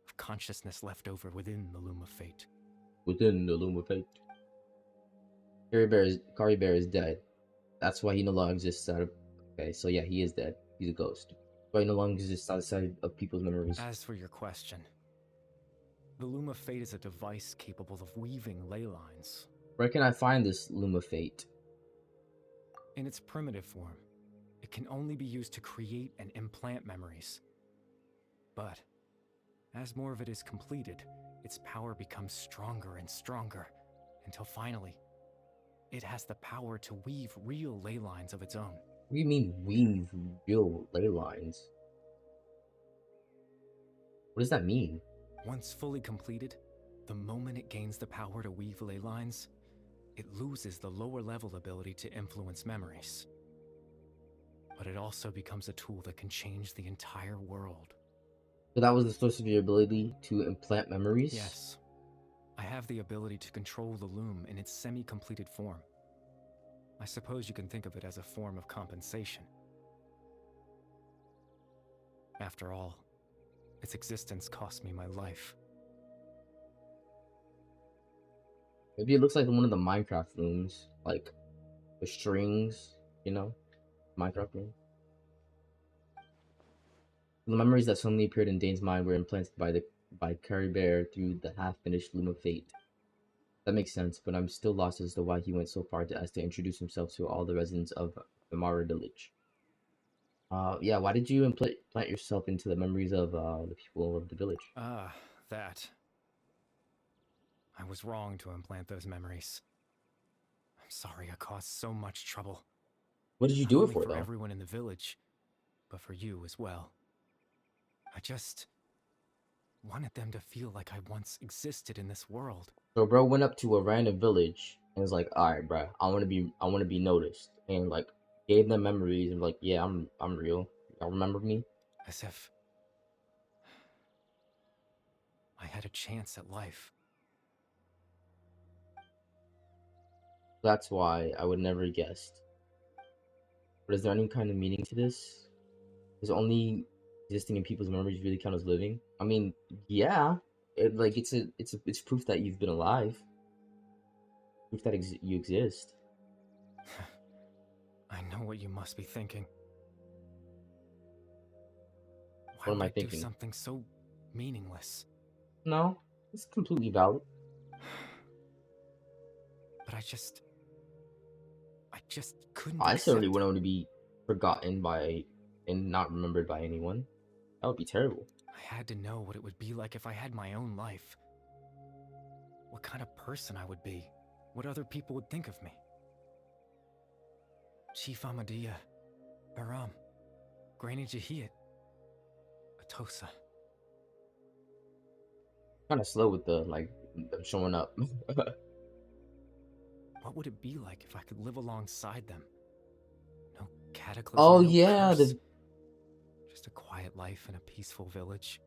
Speaker 10: of consciousness left over within the loom of fate.
Speaker 1: Within the loom of fate. Kari Bear is dead. That's why he no longer exists out of... Okay, so yeah, he is dead. He's a ghost. That's why he no longer exists outside of people's memories.
Speaker 10: As for your question, the loom of fate is a device capable of weaving ley lines.
Speaker 1: Where can I find this loom of fate?
Speaker 10: In its primitive form, it can only be used to create and implant memories. But as more of it is completed, its power becomes stronger and stronger, until finally, it has the power to weave real ley lines of its own.
Speaker 1: What do you mean, weave real ley lines? What does that mean?
Speaker 10: Once fully completed, the moment it gains the power to weave ley lines, it loses the lower level ability to influence memories. But it also becomes a tool that can change the entire world.
Speaker 1: So that was the source of your ability to implant memories?
Speaker 10: Yes. I have the ability to control the loom in its semi-completed form. I suppose you can think of it as a form of compensation. After all, its existence cost me my life.
Speaker 1: Maybe it looks like one of the Minecraft looms. Like, the strings, you know? Minecraft loom. The memories that suddenly appeared in Dane's mind were implanted by Kari Bear through the half-finished Loom of Fate. That makes sense, but I'm still lost as to why he went so far as to introduce himself to all the residents of Vimara village. Yeah, why did you implant yourself into the memories of the people of the village?
Speaker 10: Ah, that. I was wrong to implant those memories. I'm sorry I caused so much trouble.
Speaker 1: What did you
Speaker 10: Not
Speaker 1: do it
Speaker 10: only
Speaker 1: for,
Speaker 10: for
Speaker 1: though?
Speaker 10: everyone in the village, but for you as well. I just wanted them to feel like I once existed in this world.
Speaker 1: So bro went up to a random village and was like, "Alright, bro, I want to be noticed," and like gave them memories and like, "Yeah, I'm real. Y'all remember me?"
Speaker 10: As if I had a chance at life.
Speaker 1: That's why I would never guessed. But is there any kind of meaning to this? Does only existing in people's memories really count as living? I mean, yeah. It's proof that you've been alive. Proof that you exist.
Speaker 10: I know what you must be thinking. Why
Speaker 1: What am
Speaker 10: would
Speaker 1: I
Speaker 10: I do
Speaker 1: thinking?
Speaker 10: something so meaningless?
Speaker 1: No, it's completely valid.
Speaker 10: But I just couldn't
Speaker 1: I
Speaker 10: accept
Speaker 1: certainly
Speaker 10: it.
Speaker 1: wouldn't want to be forgotten by and not remembered by anyone. That would be terrible.
Speaker 10: I had to know what it would be like if I had my own life. What kind of person I would be. What other people would think of me. Chief Amadia, Baram, Granny Jahiyat, Atosa.
Speaker 1: Kind of slow with the like them showing up.
Speaker 10: What would it be like if I could live alongside them? No cataclysm,
Speaker 1: Oh
Speaker 10: no
Speaker 1: yeah,
Speaker 10: curse. Just a quiet life in a peaceful village.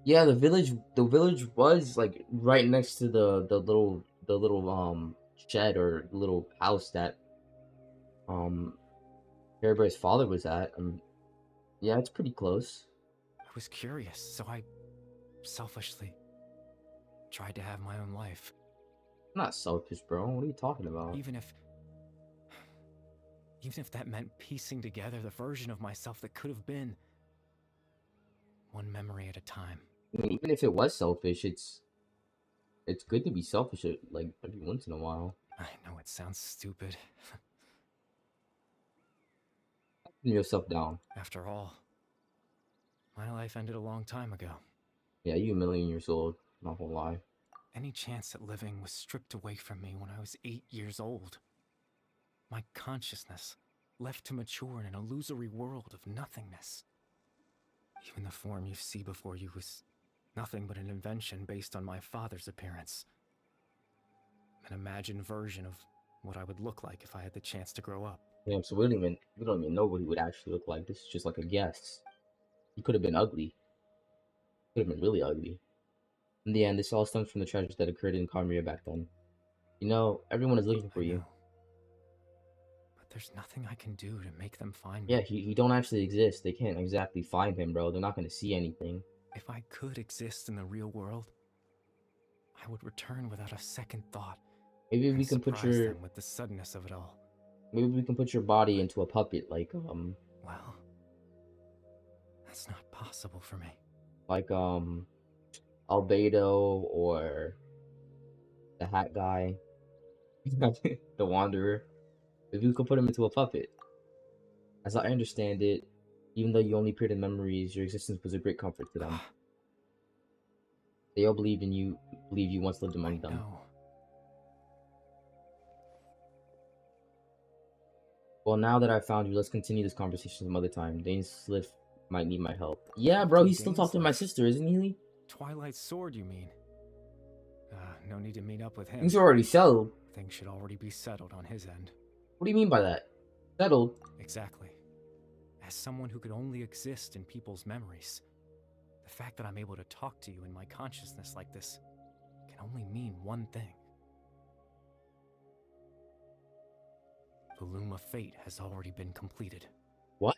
Speaker 1: yeah, the village was like right next to the little shed or little house that Bear's father was at. Yeah, it's pretty close.
Speaker 10: I was curious, so I selfishly tried to have my own life.
Speaker 1: I'm not selfish, bro. What are you talking about?
Speaker 10: Even if that meant piecing together the version of myself that could have been. One memory at a time.
Speaker 1: I mean, even if it was selfish, it's good to be selfish like every once in a while.
Speaker 10: I know it sounds stupid.
Speaker 1: Put yourself down.
Speaker 10: After all, My life ended a long time ago.
Speaker 1: Yeah, you a million years old. Not gonna lie.
Speaker 10: Any chance at living was stripped away from me when I was 8 years old. My consciousness left to mature in an illusory world of nothingness. Even the form you see before you was nothing but an invention based on my father's appearance. An imagined version of what I would look like if I had the chance to grow up.
Speaker 1: Damn, so we don't even know what he would actually look like. This is just like a guess. He could have been ugly. Could have been really ugly. In the end, this all stems from the tragedy that occurred in Carmia back then. You know, everyone is looking for you.
Speaker 10: But there's nothing I can do to make them find me.
Speaker 1: Yeah, he don't actually exist. They can't exactly find him, bro. They're not gonna see anything.
Speaker 10: If I could exist in the real world, I would return without a second thought.
Speaker 1: Maybe we can put your
Speaker 10: them with the suddenness of it all.
Speaker 1: Maybe we can put your body into a puppet, like
Speaker 10: Well, that's not possible for me.
Speaker 1: like Albedo or the Hat Guy, the Wanderer. Maybe we could put him into a puppet. As I understand it, even though you only appeared in memories, your existence was a great comfort to them. They all believed in you, believe you once lived among them.
Speaker 10: No.
Speaker 1: Well, now that I've found you, let's continue this conversation some other time. DAINSLEIF might need my help. Yeah, bro, he's still talking to my sister, isn't he?
Speaker 10: Twilight Sword, you mean? No need to meet up with him.
Speaker 1: Things are already settled.
Speaker 10: Things should already be settled on his end.
Speaker 1: What do you mean by that? Settled?
Speaker 10: Exactly. As someone who could only exist in people's memories, the fact that I'm able to talk to you in my consciousness like this can only mean one thing. The Loom of Fate has already been completed.
Speaker 1: What?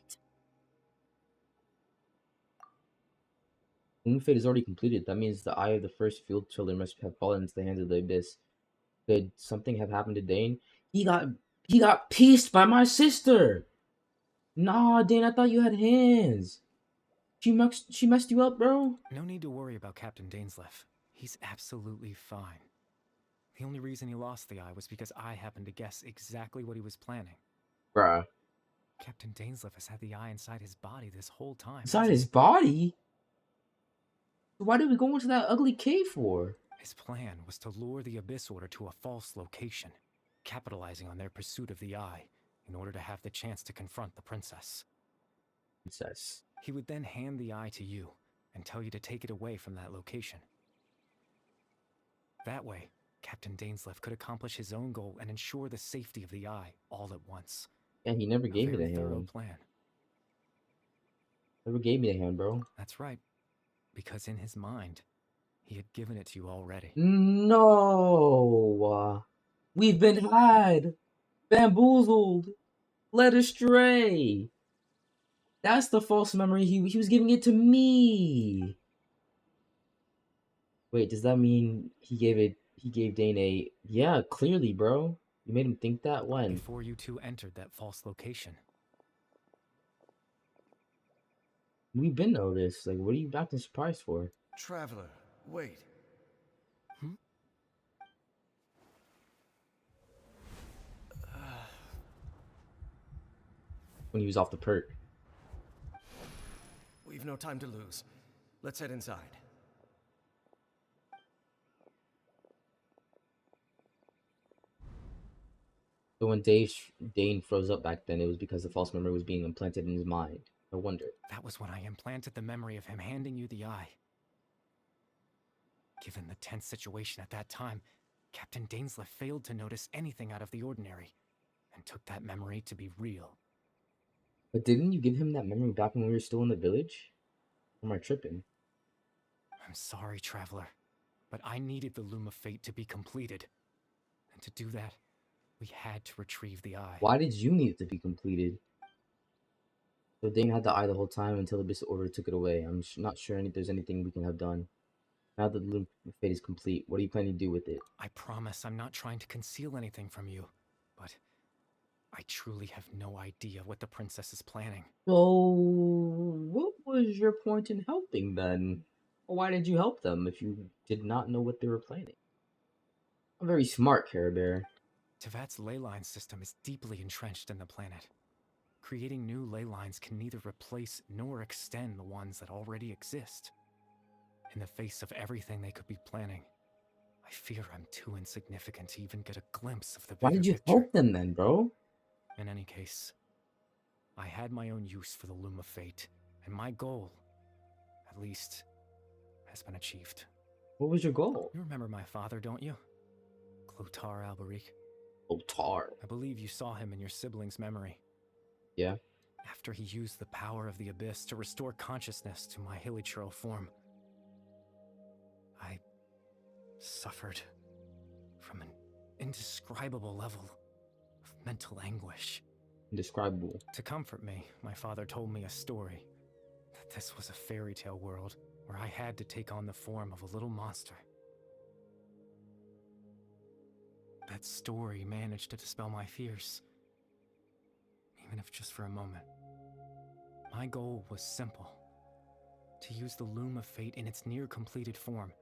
Speaker 1: Loom of Fate is already completed. That means the eye of the first field chiller must have fallen into the hands of the abyss. Could something have happened to Dane? He got pieced by my sister. Nah, Dane, I thought you had hands. She messed you up, bro.
Speaker 10: No need to worry about Captain DAINSLEIF. He's absolutely fine. The only reason he lost the eye was because I happened to guess exactly what he was planning.
Speaker 1: Bruh.
Speaker 10: Captain DAINSLEIF has had the eye inside his body this whole time.
Speaker 1: Inside his body? Why did we go into that ugly cave for?
Speaker 10: His plan was to lure the Abyss Order to a false location, capitalizing on their pursuit of the eye in order to have the chance to confront the princess.
Speaker 1: Princess.
Speaker 10: He would then hand the eye to you and tell you to take it away from that location. That way, Captain DAINSLEIF could accomplish his own goal and ensure the safety of the eye all at once.
Speaker 1: Yeah, he never gave me the hand.
Speaker 10: Plan.
Speaker 1: Never gave me the hand, bro.
Speaker 10: That's right. Because in his mind, he had given it to you already.
Speaker 1: No! We've been had! Bamboozled! Led astray! That's the false memory. He was giving it to me! Wait, does that mean he gave Dane a... Yeah, clearly, bro. You made him think that when?
Speaker 10: Before you two entered that false location.
Speaker 1: We've been know this. Like, what are you acting surprised for?
Speaker 8: Traveler, wait.
Speaker 1: When he was off the perk.
Speaker 8: We've no time to lose. Let's head inside.
Speaker 1: So when Dane froze up back then, it was because the false memory was being implanted in his mind. No wonder.
Speaker 10: That was when I implanted the memory of him handing you the eye. Given the tense situation at that time, Captain DAINSLEIF failed to notice anything out of the ordinary, and took that memory to be real.
Speaker 1: But didn't you give him that memory back when we were still in the village? Or am I tripping?
Speaker 10: I'm sorry, Traveler, but I needed the Loom of Fate to be completed. And to do that, we had to retrieve the eye.
Speaker 1: Why did you need it to be completed? So Dane had the eye the whole time until the Abyss Order took it away. I'm not sure there's anything we can have done. Now that the Loom of Fate is complete, what are you planning to do with it?
Speaker 10: I promise I'm not trying to conceal anything from you, but I truly have no idea what the princess is planning.
Speaker 1: So, what was your point in helping then? Or why did you help them if you did not know what they were planning? I'm very smart, Care Bear.
Speaker 10: Tevat's ley line system is deeply entrenched in the planet, Creating new ley lines can neither replace nor extend the ones that already exist. In the face of everything they could be planning, I fear I'm too insignificant to even get a glimpse of the bigger
Speaker 1: Why did you
Speaker 10: picture.
Speaker 1: help them then, bro?
Speaker 10: In any case, I had my own use for the Loom of Fate, and my goal, at least, has been achieved.
Speaker 1: What was your goal?
Speaker 10: You remember my father, don't you? Clotar Alberic.
Speaker 1: Clotar.
Speaker 10: I believe you saw him in your sibling's memory.
Speaker 1: Yeah.
Speaker 10: After he used the power of the Abyss to restore consciousness to my hilichurl form, I suffered from an indescribable level of mental anguish.
Speaker 1: Indescribable.
Speaker 10: To comfort me, my father told me a story, that this was a fairy tale world where I had to take on the form of a little monster. That story managed to dispel my fears, even if just for a moment. My goal was simple: to use the Loom of Fate in its near-completed form,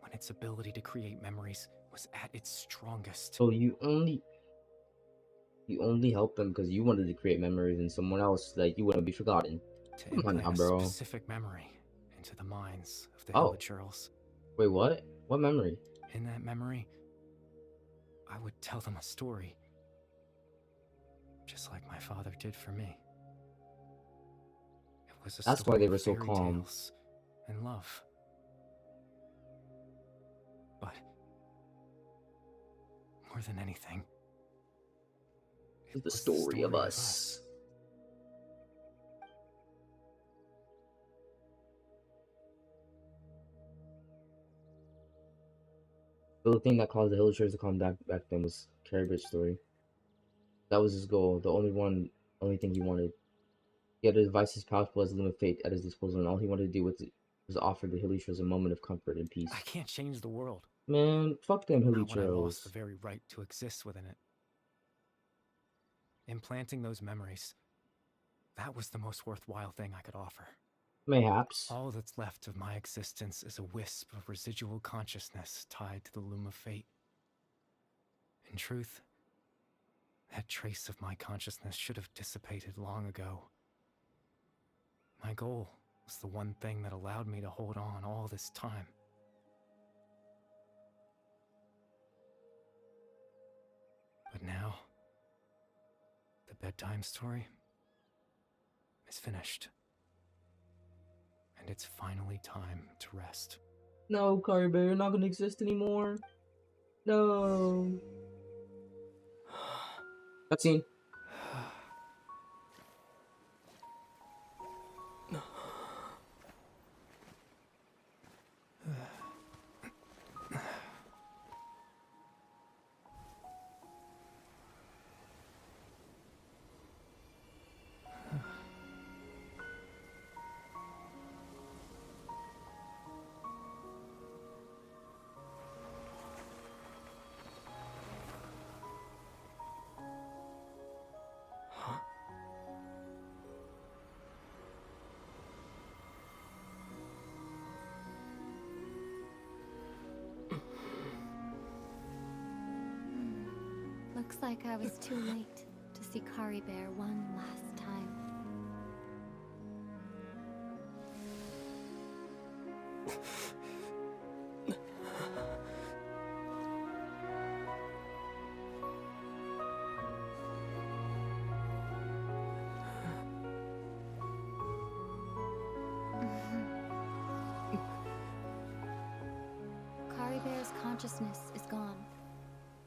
Speaker 10: when its ability to create memories was at its strongest.
Speaker 1: So you only helped them because you wanted to create memories and someone else, like, you wouldn't be forgotten.
Speaker 10: To
Speaker 1: Come on
Speaker 10: implant
Speaker 1: now,
Speaker 10: a
Speaker 1: bro.
Speaker 10: specific memory into the minds of the
Speaker 1: Oh.
Speaker 10: hilichurls.
Speaker 1: Wait, what? What memory?
Speaker 10: In that memory, I would tell them a story, just like my father did for me. It was a
Speaker 1: That's
Speaker 10: story
Speaker 1: why they
Speaker 10: of
Speaker 1: were so
Speaker 10: fairy
Speaker 1: calm.
Speaker 10: tales and love. But more than anything,
Speaker 1: It's
Speaker 10: it
Speaker 1: the
Speaker 10: was
Speaker 1: story of us. So the thing that caused the Hillagers to come back then was Caribit's story. That was his goal. The only thing he wanted. He had a device as powerful as the Loom of Fate at his disposal, and all he wanted to do was offer the Hillagers a moment of comfort and peace.
Speaker 10: I can't change the world.
Speaker 1: Man, fuck them
Speaker 10: Not when I lost the
Speaker 1: Hillagers.
Speaker 10: very right to exist within it. Implanting those memories, that was the most worthwhile thing I could offer.
Speaker 1: Mayhaps.
Speaker 10: All that's left of my existence is a wisp of residual consciousness tied to the Loom of Fate. In truth, that trace of my consciousness should have dissipated long ago. My goal was the one thing that allowed me to hold on all this time. But now, the bedtime story is finished. And it's finally time to rest.
Speaker 1: No, Caribou, you're not gonna exist anymore. No. Cutscene.
Speaker 9: Looks like I was too late to see Kari Bear one last time. Kari Bear's consciousness is gone,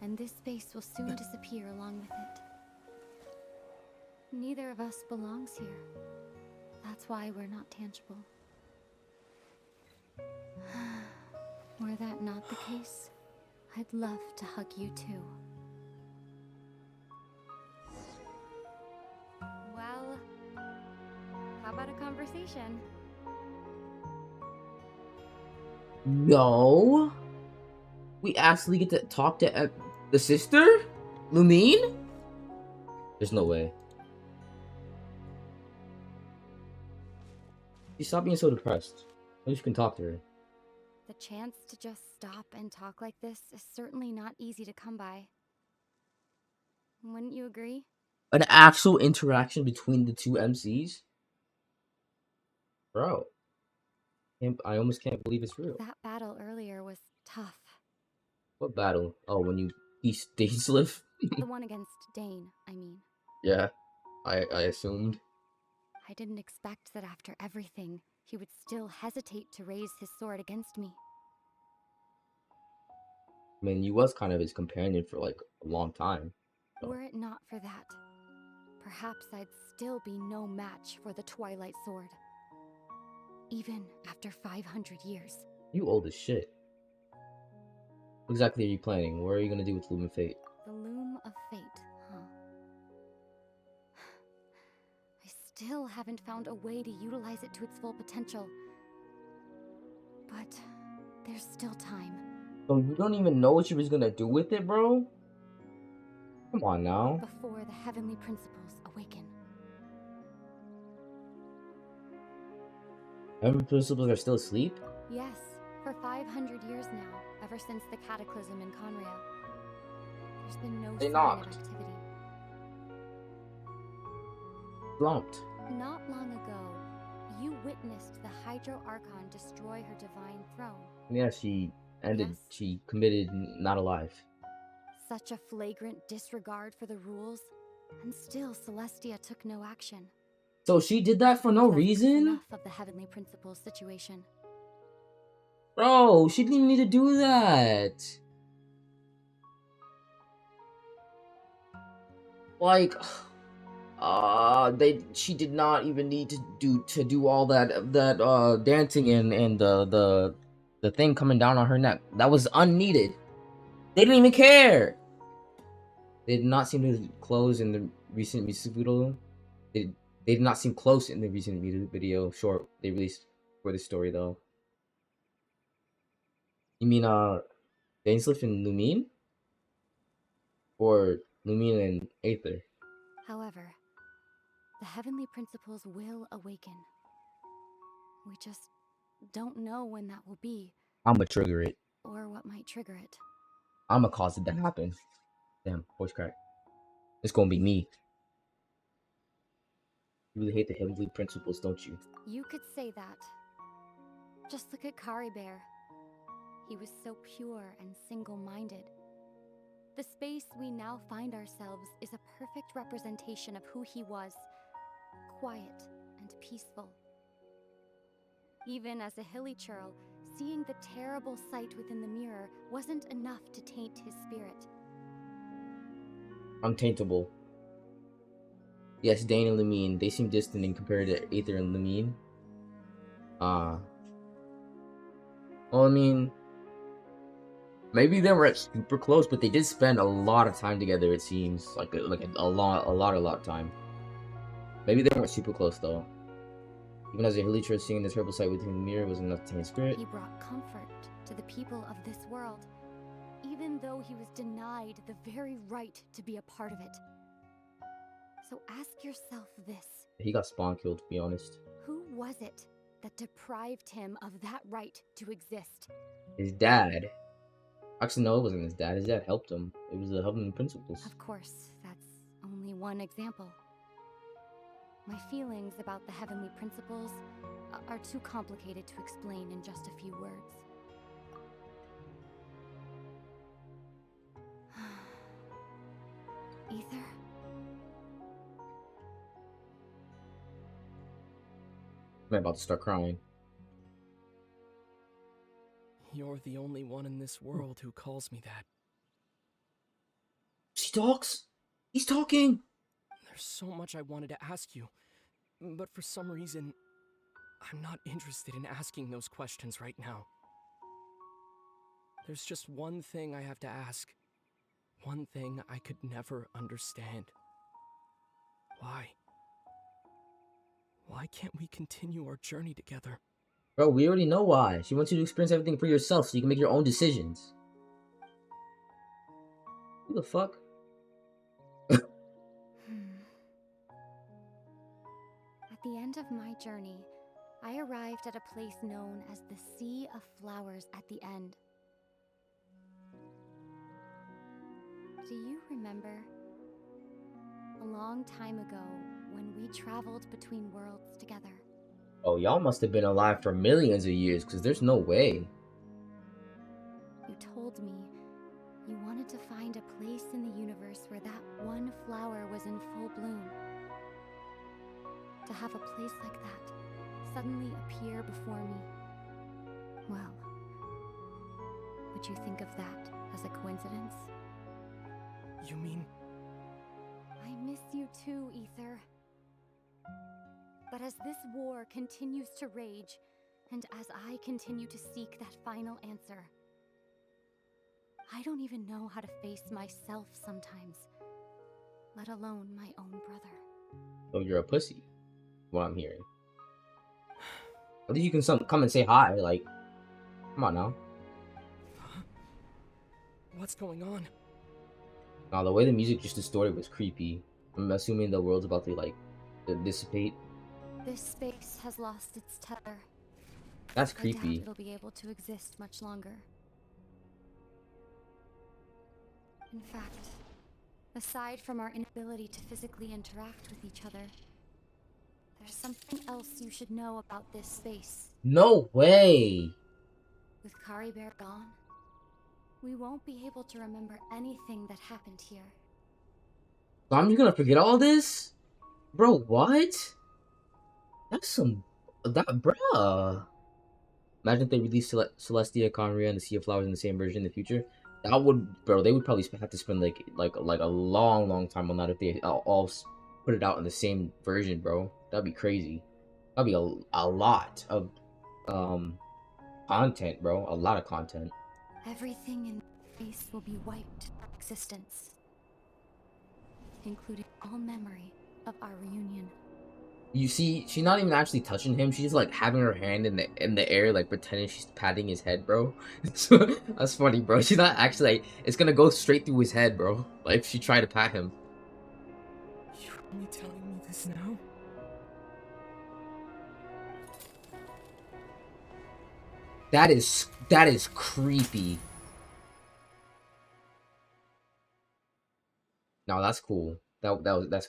Speaker 9: and this space will soon disappear along with it. Neither of us belongs here. That's why we're not tangible. Were that not the case, I'd love to hug you too. Well, how about a conversation?
Speaker 1: No. We actually get to talk to the sister? Lumine? There's no way. You stop being so depressed. At least you can talk to her.
Speaker 9: The chance to just stop and talk like this is certainly not easy to come by. Wouldn't you agree?
Speaker 1: An actual interaction between the two MCs? Bro. I almost can't believe it's real.
Speaker 9: That battle earlier was tough.
Speaker 1: What battle? Oh, when you beat DAINSLEIF?
Speaker 9: The one against Dane, I mean.
Speaker 1: Yeah, I assumed.
Speaker 9: I didn't expect that after everything, he would still hesitate to raise his sword against me.
Speaker 1: I mean, you was kind of his companion for like a long time. So.
Speaker 9: Were it not for that, perhaps I'd still be no match for the Twilight Sword. Even after 500 years.
Speaker 1: You old as shit. What exactly are you planning? What are you gonna do with Loom of Fate?
Speaker 9: The Loom of Fate, huh? I still haven't found a way to utilize it to its full potential. But there's still time.
Speaker 1: So you don't even know what you was gonna do with it, bro? Come on now.
Speaker 9: Before the heavenly principles awaken.
Speaker 1: Heavenly principles are still asleep?
Speaker 9: Yes, for 500 years now, ever since the cataclysm in Conria. There's been no sign of activity.
Speaker 1: Slumped.
Speaker 9: Not long ago, you witnessed the Hydro Archon destroy her divine throne.
Speaker 1: Yeah, she ended. Yes. She committed not alive.
Speaker 9: Such a flagrant disregard for the rules, and still Celestia took no action.
Speaker 1: So she did that for no reason?
Speaker 9: Enough of the heavenly principles situation.
Speaker 1: Bro, she didn't even need to do that. Like, she did not even need to do all that dancing and the thing coming down on her neck. That was unneeded. They didn't even care. They did not seem to close in the recent music video. They did not seem close in the recent music video short they released for the story though. You mean DAINSLEIF and Lumine? Or Lumine and Aether?
Speaker 9: However, the heavenly principles will awaken. We just don't know when that will be.
Speaker 1: I'ma trigger it.
Speaker 9: Or what might trigger it.
Speaker 1: I'ma cause it to happen. Damn, voice crack. It's gonna be me. You really hate the heavenly principles, don't you?
Speaker 9: You could say that. Just look at Kari Bear. He was so pure and single-minded. The space we now find ourselves is a perfect representation of who he was. Quiet and peaceful. Even as a hilly churl, seeing the terrible sight within the mirror wasn't enough to taint his spirit.
Speaker 1: Untaintable. Yes, Dane and Lumine, they seem distant in compared to Aether and Lumine. Well, I mean, maybe they weren't super close, but they did spend a lot of time together. It seems like a lot of time. Maybe they weren't super close though. Even as a Hillytra seeing the terrible sight within the mirror was enough to taint his spirit.
Speaker 9: He brought comfort to the people of this world, even though he was denied the very right to be a part of it. So ask yourself this.
Speaker 1: He got spawn killed, to be honest.
Speaker 9: Who was it that deprived him of that right to exist?
Speaker 1: His dad. Actually, no, it wasn't his dad. His dad helped him. It was the heavenly principles.
Speaker 9: Of course, that's only one example. My feelings about the heavenly principles are too complicated to explain in just a few words. Ether?
Speaker 1: I'm about to start crying.
Speaker 7: You're the only one in this world who calls me that.
Speaker 1: She talks? He's talking!
Speaker 7: There's so much I wanted to ask you, but for some reason, I'm not interested in asking those questions right now. There's just one thing I have to ask. One thing I could never understand. Why? Why can't we continue our journey together?
Speaker 1: Bro, we already know why. She wants you to experience everything for yourself so you can make your own decisions. Who the fuck?
Speaker 9: At the end of my journey, I arrived at a place known as the Sea of Flowers at the end. Do you remember? A long time ago, when we traveled between worlds together.
Speaker 1: Oh, y'all must have been alive for millions of years, because there's no way.
Speaker 9: You told me you wanted to find a place in the universe where that one flower was in full bloom. To have a place like that suddenly appear before me. Well, would you think of that as a coincidence?
Speaker 7: You mean...
Speaker 9: I miss you too, Ether. But as this war continues to rage, and as I continue to seek that final answer, I don't even know how to face myself sometimes, let alone my own brother.
Speaker 1: Oh, you're a pussy. What I'm hearing. At least you can come and say hi. Like, come on now.
Speaker 7: What's going on?
Speaker 1: Now, the way the music just distorted was creepy. I'm assuming the world's about to, like, dissipate.
Speaker 9: This space has lost its tether.
Speaker 1: That's
Speaker 9: I doubt
Speaker 1: creepy.
Speaker 9: it'll be able to exist much longer. In fact, aside from our inability to physically interact with each other, there's something else you should know about this space.
Speaker 1: No way!
Speaker 9: With Kari Bear gone, we won't be able to remember anything that happened here.
Speaker 1: So I'm just gonna forget all this? Bro, what? That's some... That... Bruh. Imagine if they released Celestia, Conria, and the Sea of Flowers in the same version in the future. That would... Bro, they would probably have to spend, like a long time on that if they all put it out in the same version, bro. That'd be crazy. That'd be a lot of content, bro. A lot of content.
Speaker 9: Everything in space will be wiped from existence, including all memory of our reunion.
Speaker 1: You see, she's not even actually touching him. She's like having her hand in the air, like pretending she's patting his head, bro. That's funny, bro. She's not actually like, it's gonna go straight through his head, bro. Like if she tried to pat him.
Speaker 7: You're only telling me this now?
Speaker 1: That is creepy. No, that's cool. That's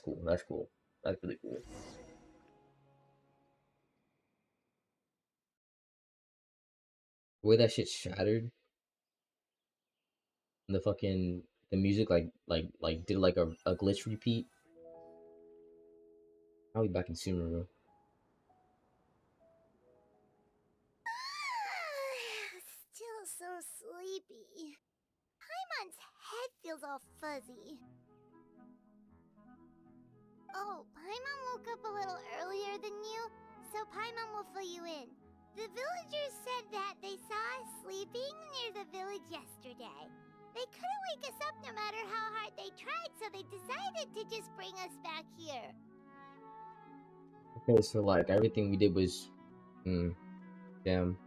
Speaker 1: cool. That's cool. That's really cool. The way that shit shattered. And the music like did like a glitch repeat. I'll be back in soon, bro.
Speaker 3: Still so sleepy. Paimon's head feels all fuzzy. Oh, Paimon woke up a little earlier than you, so Paimon will fill you in. The villagers said that they saw us sleeping near the village yesterday. They couldn't wake us up no matter how hard they tried, so they decided to just bring us back here.
Speaker 1: Okay, so like everything we did was damn.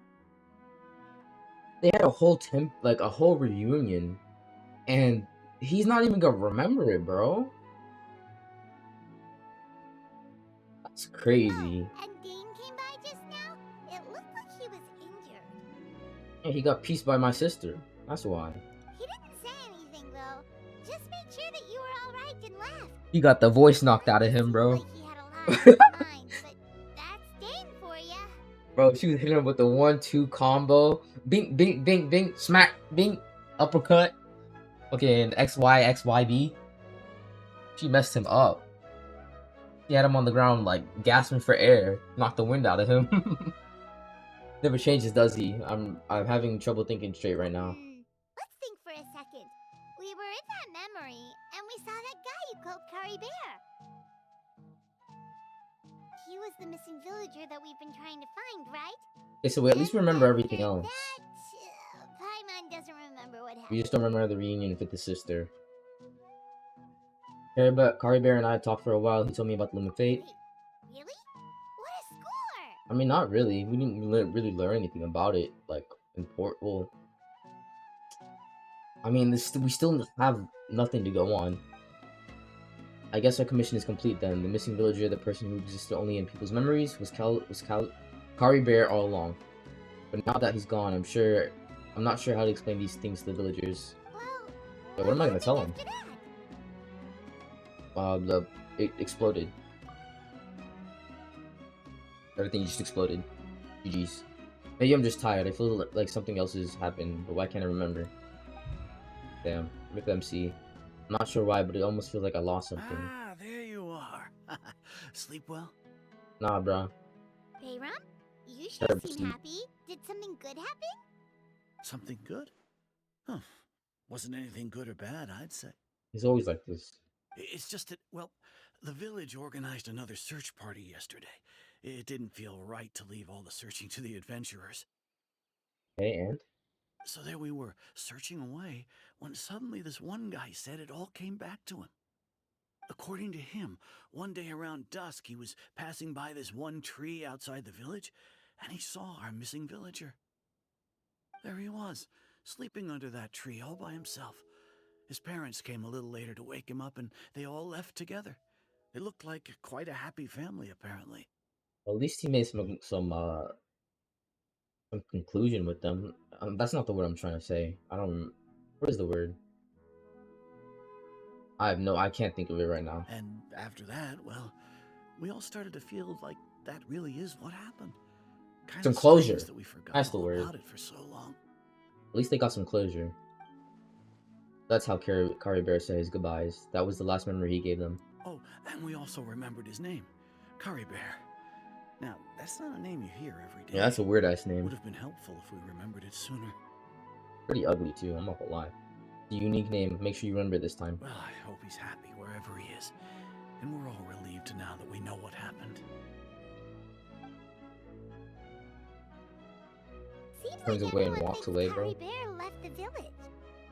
Speaker 1: They had a whole a whole reunion, and he's not even gonna remember it, bro. That's crazy.
Speaker 3: Oh, and Dane came by just now. It looked like he was injured.
Speaker 1: Yeah, he got pieced by my sister. That's why.
Speaker 3: He didn't say anything though. Just made sure that you were all right and left.
Speaker 1: He got the voice knocked out of him, bro.
Speaker 3: Like he had a lot on his mind, but that's Dane for ya.
Speaker 1: Bro, she was hitting him with the 1-2 combo. Bing, bing, bing, bing, smack, bing, uppercut. Okay, and XYB. She messed him up. She had him on the ground, like, gasping for air. Knocked the wind out of him. Never changes, does he? I'm having trouble thinking straight right now.
Speaker 3: Let's think for a second. We were in that memory, and we saw that guy you called Kari Bear. He was the missing villager that we've been trying to find, right?
Speaker 1: Okay, so we at least remember everything
Speaker 3: After
Speaker 1: else.
Speaker 3: that, Paimon doesn't remember what happened.
Speaker 1: We just don't remember the reunion with the sister. Kari Bear and I talked for a while. He told me about the Lumen Fate.
Speaker 3: Wait, really? What a score!
Speaker 1: I mean, not really. We didn't really learn anything about it. Like, well, I mean, we still have nothing to go on. I guess our commission is complete then. The missing villager, the person who existed only in people's memories, was Kari Bear all along. But now that he's gone, I'm not sure how to explain these things to the villagers.
Speaker 3: Well,
Speaker 1: But what am I gonna tell him? it exploded. Everything just exploded. GG's. Maybe I'm just tired. I feel like something else has happened, but why can't I remember? Damn. Rip MC. I'm not sure why, but it almost feels like I lost something.
Speaker 4: Ah, there you are. Sleep well?
Speaker 1: Nah, bro.
Speaker 3: Bayram, you sure seem happy. Did something good happen?
Speaker 4: Something good? Huh. Wasn't anything good or bad, I'd say.
Speaker 1: He's always like this.
Speaker 4: It's just that, well, the village organized another search party yesterday. It didn't feel right to leave all the searching to the adventurers.
Speaker 1: Okay, and?
Speaker 4: So there we were, searching away, when suddenly this one guy said it all came back to him. According to him, one day around dusk he was passing by this one tree outside the village, and he saw our missing villager. There he was, sleeping under that tree all by himself. His parents came a little later to wake him up, and they all left together. They looked like quite a happy family, apparently.
Speaker 1: Well, at least he made some conclusion with them. That's not the word I'm trying to say. What is the word? I can't think of it right now.
Speaker 4: And after that, well, we all started to feel like that really is what happened. Kind
Speaker 1: Some
Speaker 4: of
Speaker 1: closure.
Speaker 4: That we forgot
Speaker 1: That's the
Speaker 4: all
Speaker 1: word.
Speaker 4: about it for so long.
Speaker 1: At least they got some closure. That's how Kari Bear said his goodbyes. That was the last memory he gave them.
Speaker 4: Oh, and we also remembered his name, Kari Bear. Now, that's not a name you hear every day.
Speaker 1: Yeah, that's a weird ass name.
Speaker 4: Would have been helpful if we remembered it sooner.
Speaker 1: Pretty ugly too, I'm not gonna lie. It's a unique name. Make sure you remember it this time.
Speaker 4: Well, I hope he's happy wherever he is. And we're all relieved now that we know what happened.
Speaker 3: Seems
Speaker 1: Turns
Speaker 3: like
Speaker 1: away and
Speaker 3: everyone
Speaker 1: walks
Speaker 3: thinks
Speaker 1: away, bro.
Speaker 3: Kari Bear left the village.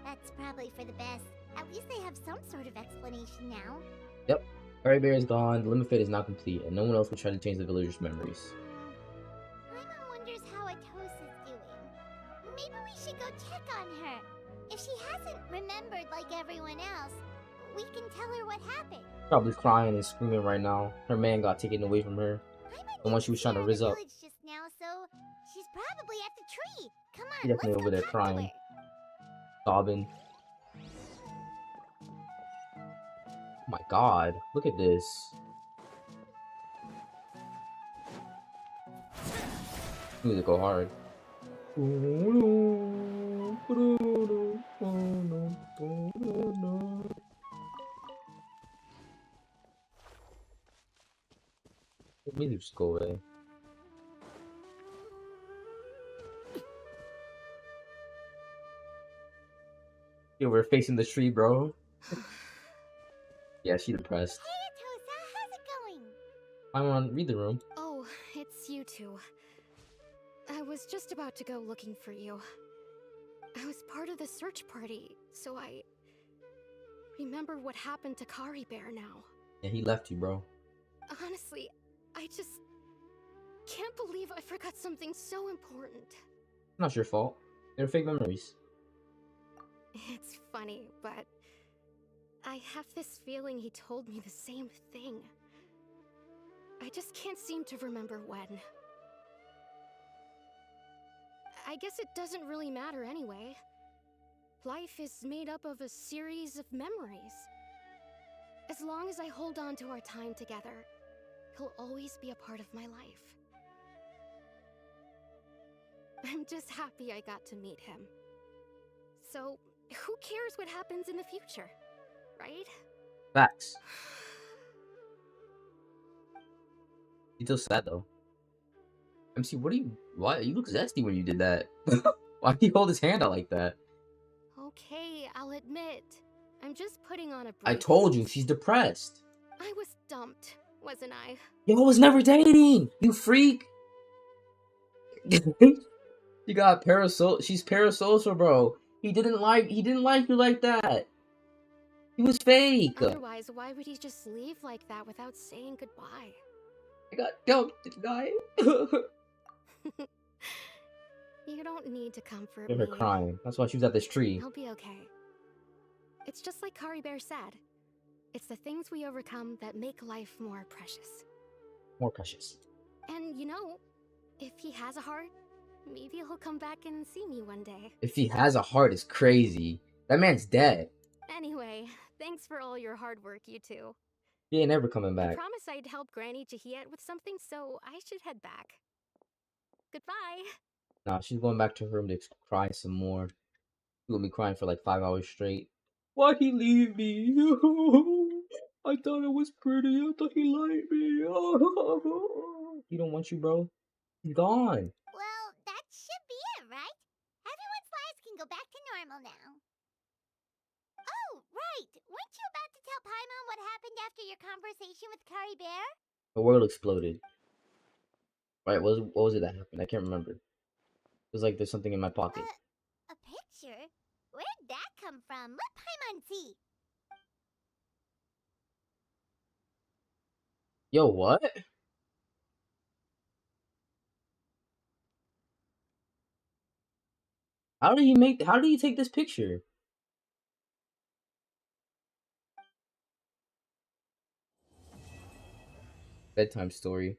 Speaker 3: That's probably for the best. At least they have some sort of explanation now.
Speaker 1: Yep. Kari Bear is gone, the limit fate is now complete, and no one else will try to change the villagers' memories.
Speaker 3: Paimon wonders how Atos is doing. Maybe we should go check on her. If she hasn't remembered like everyone else, we can tell her what happened.
Speaker 1: Probably crying and screaming right now. Her man got taken away from her. The one she was trying to rizz up.
Speaker 3: Just now, so she's probably at the tree. Come on,
Speaker 1: She's definitely over there crying. Sobbing. Oh my god, look at this. Music go hard. Music just go away. Yeah, we're facing the tree, bro. Yeah, she's depressed.
Speaker 3: Hey, Atosa, how's it going?
Speaker 1: I'm on read the room.
Speaker 6: Oh, it's you two. I was just about to go looking for you. I was part of the search party, so I remember what happened to Kari Bear now.
Speaker 1: Yeah, he left you, bro.
Speaker 6: Honestly, I just can't believe I forgot something so important.
Speaker 1: Not your fault. They're fake memories.
Speaker 6: It's funny, but I have this feeling he told me the same thing. I just can't seem to remember when. I guess it doesn't really matter anyway. Life is made up of a series of memories. As long as I hold on to our time together, he'll always be a part of my life. I'm just happy I got to meet him. So, who cares what happens in the future, right?
Speaker 1: Facts. You feel sad though. MC, why you look zesty when you did that? Why did he hold his hand out like that?
Speaker 6: Okay, I'll admit. I'm just putting on a brave
Speaker 1: I told you,
Speaker 6: face.
Speaker 1: she's depressed.
Speaker 6: I was dumped, wasn't I?
Speaker 1: Yo, I was never dating, you freak. You got she's parasocial, bro. He didn't like you like that. He was fake.
Speaker 6: Otherwise, why would he just leave like that without saying goodbye?
Speaker 1: I got dumped, guy.
Speaker 6: You don't need to comfort
Speaker 1: Get
Speaker 6: me.
Speaker 1: her crying. That's why she was at this tree.
Speaker 6: I'll be okay. It's just like Kari Bear said. It's the things we overcome that make life more precious.
Speaker 1: More precious.
Speaker 6: And you know, if he has a heart, maybe he'll come back and see me one day.
Speaker 1: If he has a heart, it's crazy. That man's dead.
Speaker 6: Anyway, thanks for all your hard work, you two.
Speaker 1: She ain't ever coming
Speaker 6: I
Speaker 1: back.
Speaker 6: promised I'd help Granny Jahiet with something, so I should head back. Goodbye.
Speaker 1: Nah, she's going back to her room to cry some more. She's gonna be crying for like 5 hours straight. Why'd he leave me? I thought it was pretty. I thought he liked me. He don't want you, bro. He's gone.
Speaker 3: Well, that should be it, right? Everyone's lives can go back to normal now. Oh, right! Weren't you about to tell Paimon what happened after your conversation with Kari Bear?
Speaker 1: The world exploded. Right, what was it that happened? I can't remember. It was like there's something in my pocket.
Speaker 3: A picture? Where'd that come from? Let Paimon see.
Speaker 1: Yo, what? How did he take this picture? Bedtime story.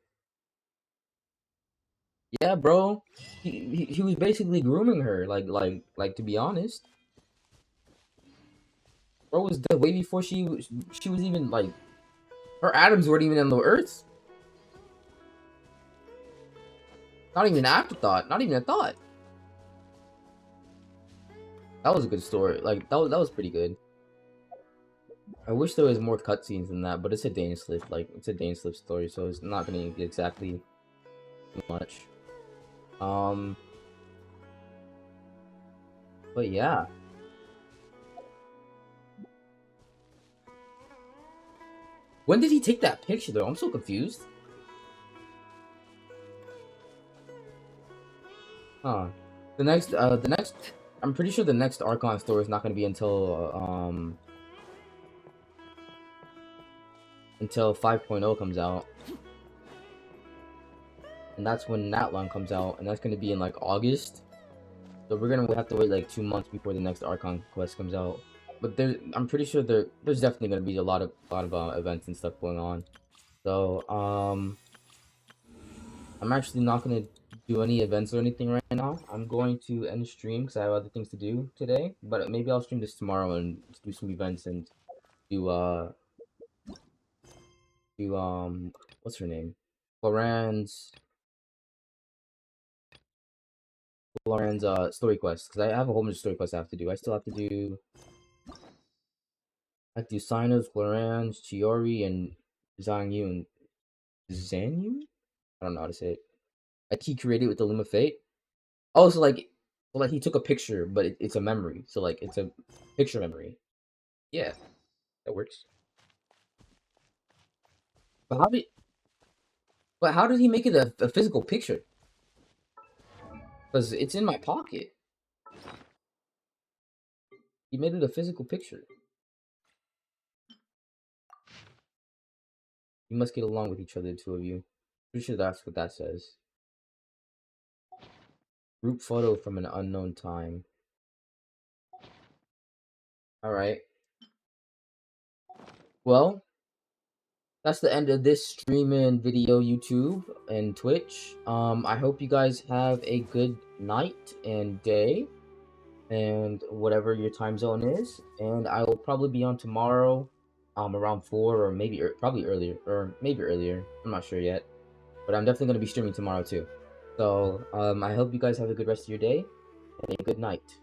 Speaker 1: Yeah, bro. He was basically grooming her, like to be honest. Bro was dead way before she was even like her atoms weren't even in the earth. Not even an afterthought, not even a thought. That was a good story. Like that was pretty good. I wish there was more cutscenes than that, but it's a DAINSLEIF, like it's a DAINSLEIF story, so it's not gonna be exactly too much. But yeah. When did he take that picture though? I'm so confused. Huh. The next I'm pretty sure the next Archon story is not gonna be until 5.0 comes out. And that's when that one comes out, and that's gonna be in like August. So we're gonna have to wait like 2 months before the next Archon quest comes out. But I'm pretty sure there's definitely gonna be a lot of events and stuff going on. So I'm actually not gonna do any events or anything right now. I'm going to end the stream because I have other things to do today. But maybe I'll stream this tomorrow and do some events and do what's her name? Florence story quest, because I have a whole bunch of story quests I have to do. I have to do Sinus, Florence, Chiori, and Zhang Yun. Zanyu? I don't know how to say it. A key created with the Loom of Fate. Oh, so like he took a picture, but it's a memory. So like it's a picture memory. Yeah, that works. But how did he make it a physical picture? Because it's in my pocket. He made it a physical picture. You must get along with each other, the two of you. Pretty sure that's what that says. Group photo from an unknown time. Alright. Well, that's the end of this streaming video, YouTube and Twitch. I hope you guys have a good night and day, and whatever your time zone is. And I will probably be on tomorrow, around 4 or maybe probably earlier, or maybe earlier. I'm not sure yet, but I'm definitely gonna be streaming tomorrow too. So I hope you guys have a good rest of your day and a good night.